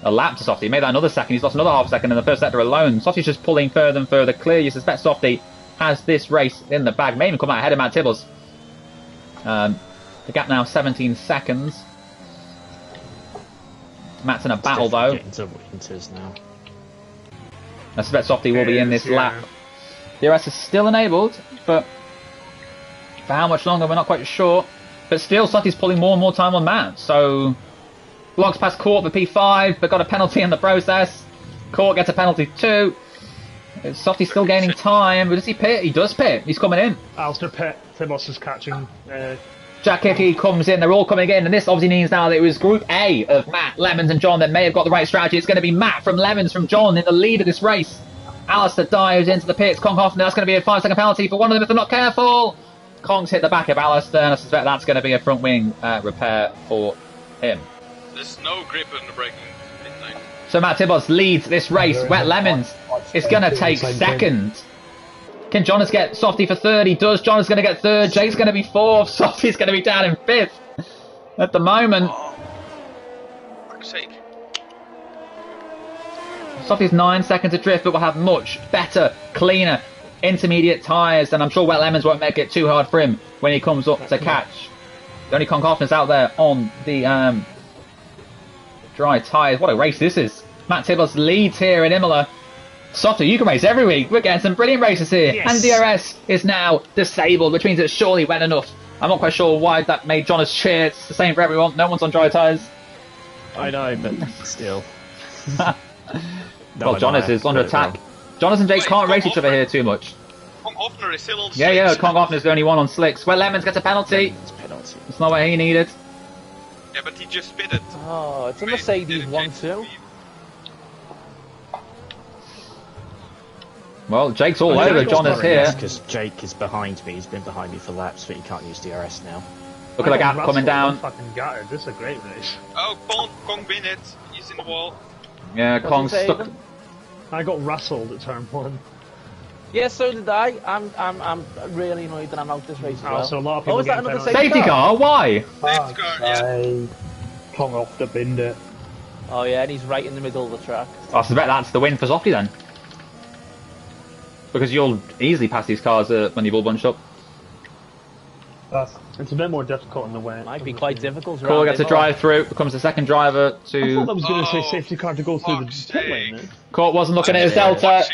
lap to Softy. He made that another second. He's lost another half a second in the first sector alone. Softy's just pulling further and further clear. You suspect Softy has this race in the bag. May even come out ahead of Matt Tibbles. The gap now 17 seconds. Matt's in a battle though. Getting to winters now. I suspect Softy will be in this lap. DRS is still enabled, but for how much longer we're not quite sure. But still, Softy's pulling more and more time on Matt. So blocks past Court for P5, but got a penalty in the process. Court gets a penalty too. Softy's still gaining time, but does he pit? He does pit. He's coming in. Alistair pit. Tibos is catching. Jack Hickey comes in. They're all coming in, and this obviously means now that it was Group A of Matt, Lemons, and John that may have got the right strategy. It's going to be Matt from Lemons, from John in the lead of this race. Alistair dives into the pits. Kong Hoffner, that's going to be a 5-second penalty for one of them if they're not careful. Kong's hit the back of Alistair, and I suspect that's going to be a front wing repair for him. There's no grip on the braking. So Matt Tibbos leads this race. Wet Lemons is going to take second. Can Jonas get Softy for third? He does. Jonas going to get third. Jake's going to be fourth. Softy's going to be down in fifth at the moment. For fuck's sake. Softy's 9 seconds adrift, but will have much better, cleaner, intermediate tyres, and I'm sure Wet Lemons won't make it too hard for him when he comes up to catch. The only Kong Hoffner's out there on the dry tyres. What a race this is. Matt Tibbos leads here in Imola. Softy, you can race every week. We're getting some brilliant races here. Yes. And DRS is now disabled, which means it's surely wet enough. I'm not quite sure why that made Jonas cheer. It's the same for everyone. No one's on dry tyres. I know, but still. Well, Jonas is under attack. Jonas and Jake can't race each other here too much. Kong Hoffner is still on slicks. Yeah, Kong Hoffner's the only one on slicks. Well, Lemons gets a penalty. It's not what he needed. Yeah, but he just spit it. Oh, it's a Mercedes 1-2. Well, Jake's all over Jonas here. Because Jake is behind me. He's been behind me for laps, but he can't use DRS now. Look at the gap coming down. Fucking gutted. This is a great race. Oh, Kong bin it. He's in the wall. Yeah, Kong's stuck. I got rustled at turn 1. Yeah, so did I. I'm really annoyed that I'm out this race as well. So a lot of people is that another safety car? Why? Safety car, yeah. Kong off the binned it. Oh yeah, and he's right in the middle of the track. I suspect that's the win for Softy then. Because you'll easily pass these cars when you've all bunched up. It's a bit more difficult in the wet. Might be quite difficult. Cole gets a drive through, becomes the second driver to... I thought that was going to say safety car to go through the pit lane. Court wasn't looking at his delta.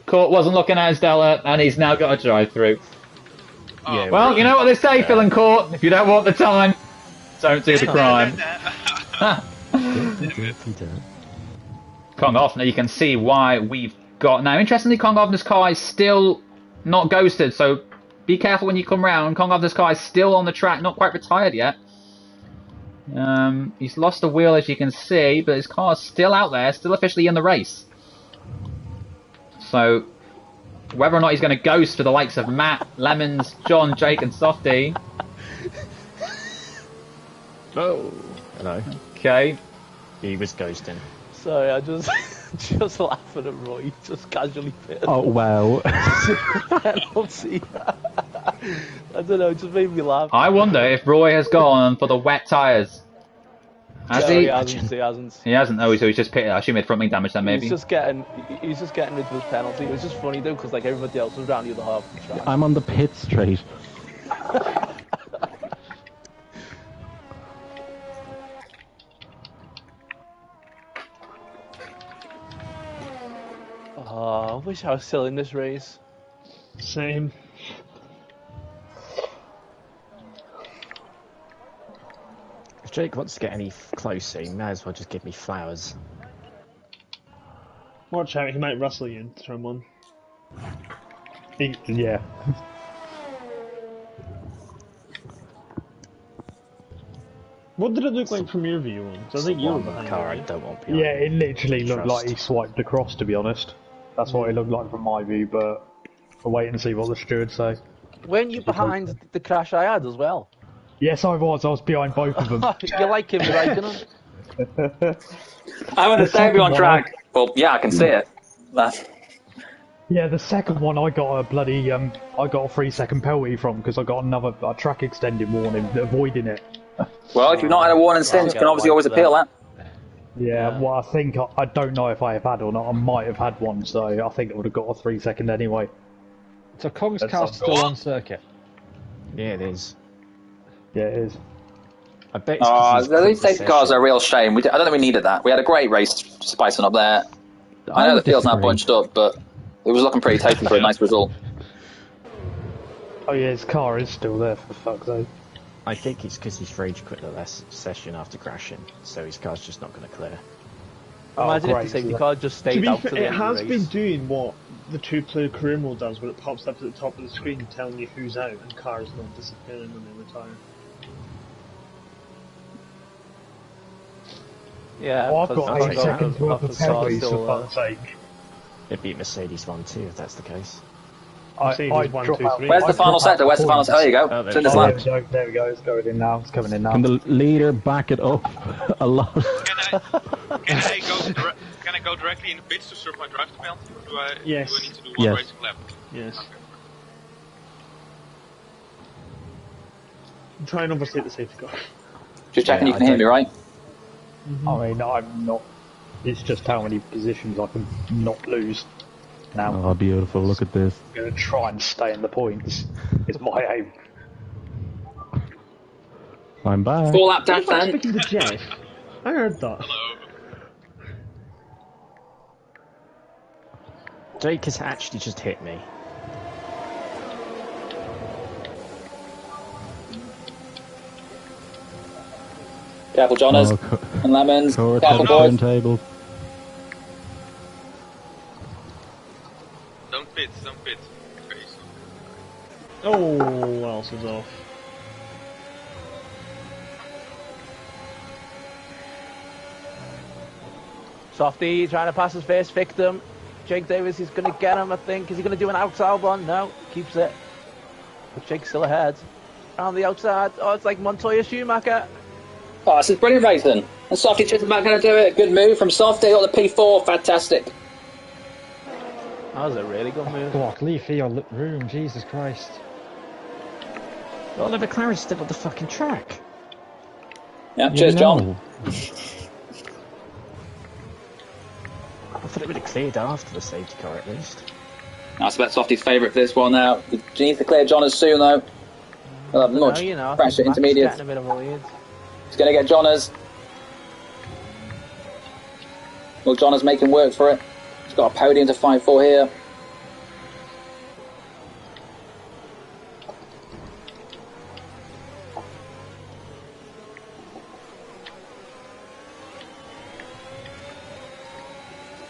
Court wasn't looking at his delta, and he's now got a drive through. Yeah, well, you know what they say, Phil and Court. If you don't want the time, don't do the crime. Kong Hoffner, you can see why we've got... Now, interestingly, Kong Hoffner's car is still not ghosted, so be careful when you come round. Kong Hoffner's car is still on the track, not quite retired yet. He's lost a wheel, as you can see, but his car's still out there, still officially in the race. So, whether or not he's going to ghost for the likes of Matt, Lemons, John, Jake, and Softy. Oh, hello. Okay. He was ghosting. Sorry, I just just laughing at Roy, just casually fit. Oh wow. Penalty. I don't know, it just made me laugh. I wonder if Roy has gone for the wet tyres. Has he? He hasn't. He hasn't. Oh, so he's just pitted. I assume he had front wing damage then, maybe. He's just getting rid of his penalty. It was just funny though, because like everybody else was around the other half of the track. I'm on the pit straight. Oh, I wish I was still in this race. Same. If Jake wants to get any closer, he may as well just give me flowers. Watch out, he might rustle you in turn 1. Yeah. What did it look like from your view on? I think you were behind car I don't want behind. Yeah, it literally looked like he swiped across, to be honest. That's what it looked like from my view, but we'll wait and see what the stewards say. Weren't you behind the crash I had as well? Yes, I was. I was behind both of them. You like him, right? I'm going to stay on track. Well, yeah, I can see it. Yeah, the second one I got a bloody I got a 3-second penalty from because I got another track extending warning avoiding it. Well, if you've not had a warning since, you can obviously always appeal that. Yeah, well, I think I don't know if I have had or not. I might have had one, so I think it would have got a 3-second anyway. So Kong's car's still on circuit. Yeah, it is. Yeah, it is. I bet it's 'cause he's these safety cars are a real shame. I don't think we needed that. We had a great race spicing up there. I know the field's now bunched up, but it was looking pretty tasty for a nice result. Oh yeah, his car is still there, for fuck's sake. I think it's because he's rage quit the last session after crashing, so his car's just not going to clear. Imagine if the safety car just stayed out to the It end of has the been race. doing what the two-player career mode does, where it pops up at the top of the screen telling you who's out and cars not disappearing when they retire. Yeah, Oh, I've got 8 seconds worth of penalties, for fuck's sake. It'd be Mercedes 1-2 if that's the case. Where's the final sector? Where's the final sector? There you go. It's in this lap. There we go. It's going in now. It's coming in now. Can the leader back it up a lot? Can I go directly in the pits to serve my drive to penalty, or do I need to do one racing lap? Yes. Okay. Try and overtake the safety car. Just checking you can hear me, right? I mean, I'm not. It's just how many positions I can not lose. Now. Oh, beautiful! Look at this. I'm going to try and stay in the points. It's my aim. I'm back. 4 lap dash then. Speaking to Jeff, I heard that. Hello. Jake has actually just hit me. Careful, Johners. And Lemons. Careful, boys. Table. Don't pit. Oh, what else is off? Softy trying to pass his first victim. Jake Davis is going to get him, I think. Is he going to do an outside one? No, keeps it. But Jake's still ahead. Around the outside. Oh, it's like Montoya Schumacher. Oh, this is brilliant racing. And Softy just about going to do it. Good move from Softy. Got the P4. Fantastic. That was a really good move. Block, leave for your room, Jesus Christ. Oh, the McLaren's still on the fucking track. Yeah, cheers, John. I thought it would have cleared after the safety car at least. I expect Softy's favourite for this one now. He needs to clear Johners soon though. He'll have much pressure intermediate. Getting a bit of a lead. He's going to get Johners. Well, Johners making work for it. He's got a podium to fight for here.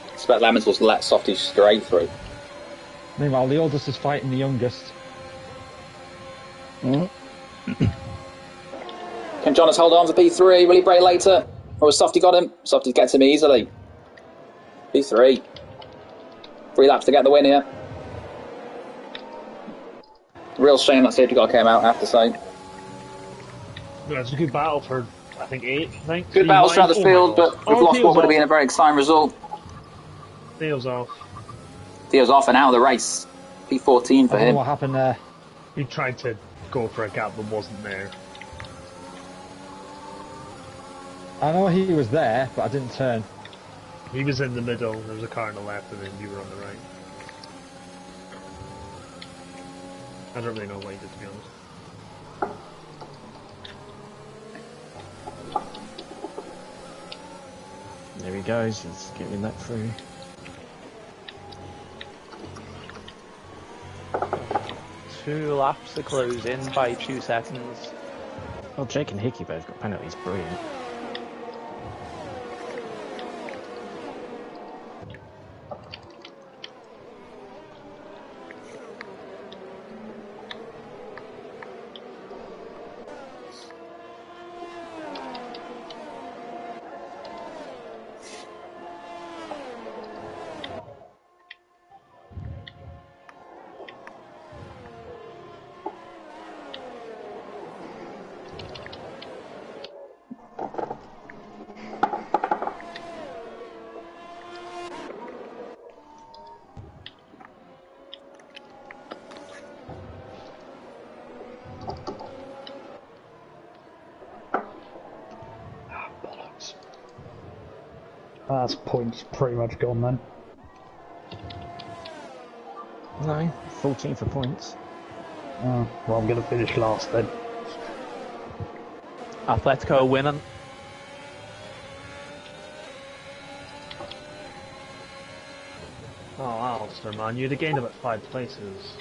I expect Lemons will let Softy straight through. Meanwhile, the oldest is fighting the youngest. Can Jonas hold on for P3? Will he brake later? Or has Softy got him? Softy gets him easily. P3. 3 laps to get the win here. Real shame that safety car came out, I have to say. Yeah, it's a good battle for, I think, 8th. I think. Good battles throughout the field, but we've lost what would have been a very exciting result. Theo's off. Theo's off and out of the race. P14 for I don't know him. what happened there. He tried to go for a gap that wasn't there. I know he was there, but I didn't turn. He was in the middle, there was a car on the left, and then you were on the right. I don't really know what he did, to be honest. There he goes, he's getting that through. Two laps to close in by 2 seconds. Well, Jake and Hickey both got penalties, brilliant. That's points pretty much gone then. No, 14 for points. Oh, well, I'm going to finish last then. Atletico winning. Oh, Alistair, man, you'd have gained about 5 places.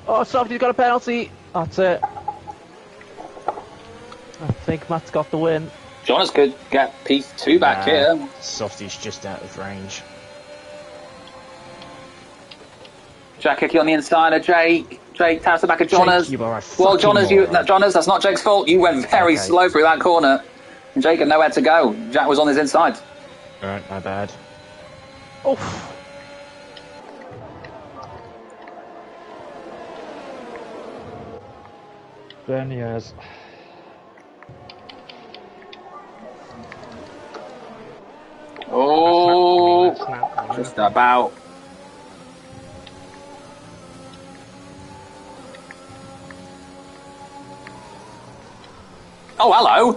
Oh, Softy's got a penalty. That's it. I think Matt's got the win. Jonas could get P2 back here. Softy's just out of range. Jack Hickey on the inside of Jake. Jake taps the back of Jonas. Well, Jonas, Jonas, that's not Jake's fault. You went very slow through that corner. And Jake had nowhere to go. Jack was on his inside. Alright, my bad. Oof. Berniers. Oh, just about. Oh, hello.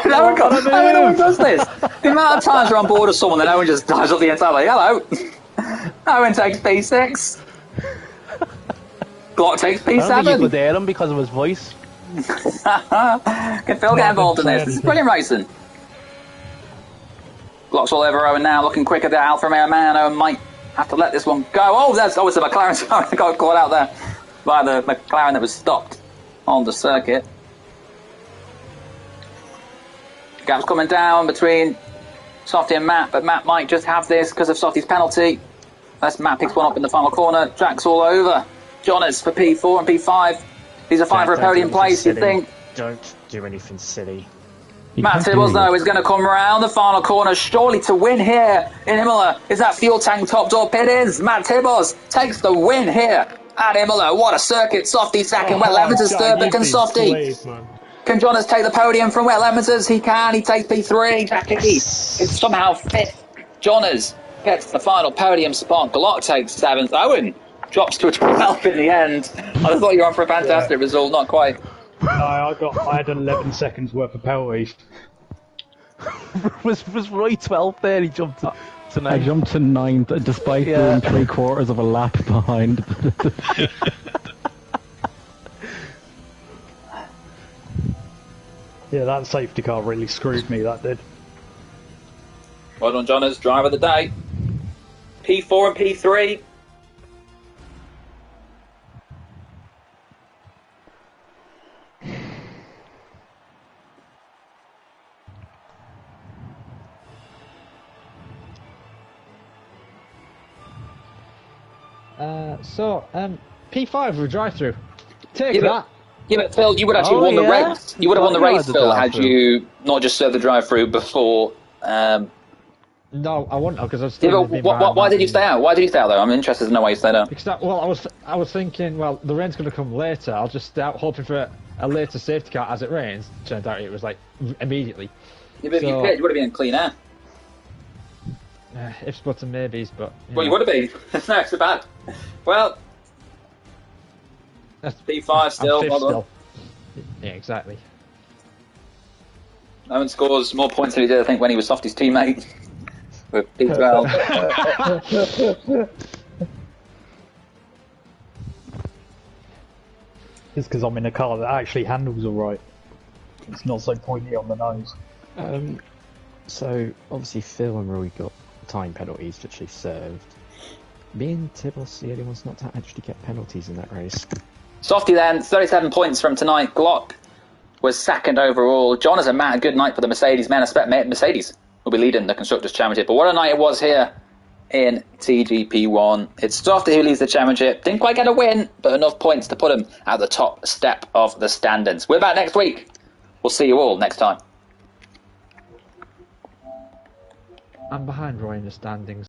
No one does this. The amount of times we're on board with someone that no one just dives up the inside like, hello. No one takes P6. Glock takes P7. I don't think you could hear him because of his voice. Can Phil get involved in this? This is brilliant racing. Glock's all over Owen now, looking quicker than Alfa Romeo man. Owen might have to let this one go. Oh, that's always the McLaren. Sorry, I got caught out there by the McLaren that was stopped on the circuit. Gap's coming down between Softy and Matt, but Matt might just have this because of Softy's penalty. As Matt picks one up in the final corner. Jack's all over Jonas for P4 and P5. These are fine for a podium place, you think? Don't do anything silly. Matt Tibbles, though, is going to come around the final corner, surely to win here in Imola. Is that fuel tank topped up? It is. Matt Tibbles takes the win here at Imola. What a circuit. Softy second, Wet Lemons is third, but can Softy? Can Jonas take the podium from Wet Lemons? He can. He takes P3. Jack Hickey is somehow fifth. Jonas gets the final podium spot. Glock takes seventh. Owen drops to a 12 in the end. I thought you were on for a fantastic result. Not quite. No, I had 11 seconds worth of penalties. was Roy 12th there? He jumped to 9th. I jumped to 9th despite being 3/4 of a lap behind. Yeah, that safety car really screwed me, that did. Well done, Jonas. Driver of the day. P4 and P3. P5 with drive-through. Take that. Yeah, but Phil, you would actually won the race. You would have won the race, Phil, had you not just served the drive-through before. No, I wouldn't because I was still. Yeah, but why did you stay out? Why did you stay out though? I'm interested to know why you stayed out. Because I was thinking, well, the rain's going to come later. I'll just stay out hoping for a later safety car as it rains. Turned out it was like immediately. Yeah, but you would have been in clean air. Ifs, buts, and maybes, but. Well, you would have been. No, it's so bad. Well. P5 still. Still. Yeah, exactly. Owen scores more points than he did, I think, when he was Softy's teammate with P12. It's because I'm in a car that actually handles alright. It's not so pointy on the nose. So, obviously Phil and Roy got time penalties which they served. Me and Tibbles the only ones not to actually get penalties in that race. Softy then, 37 points from tonight. Glock was second overall. Jonas and Matt, a good night for the Mercedes men. I expect Mercedes will be leading the Constructors' Championship. But what a night it was here in TGP1. It's Softy who leads the championship. Didn't quite get a win, but enough points to put him at the top step of the standings. We're back next week. We'll see you all next time. I'm behind Roy in the standings.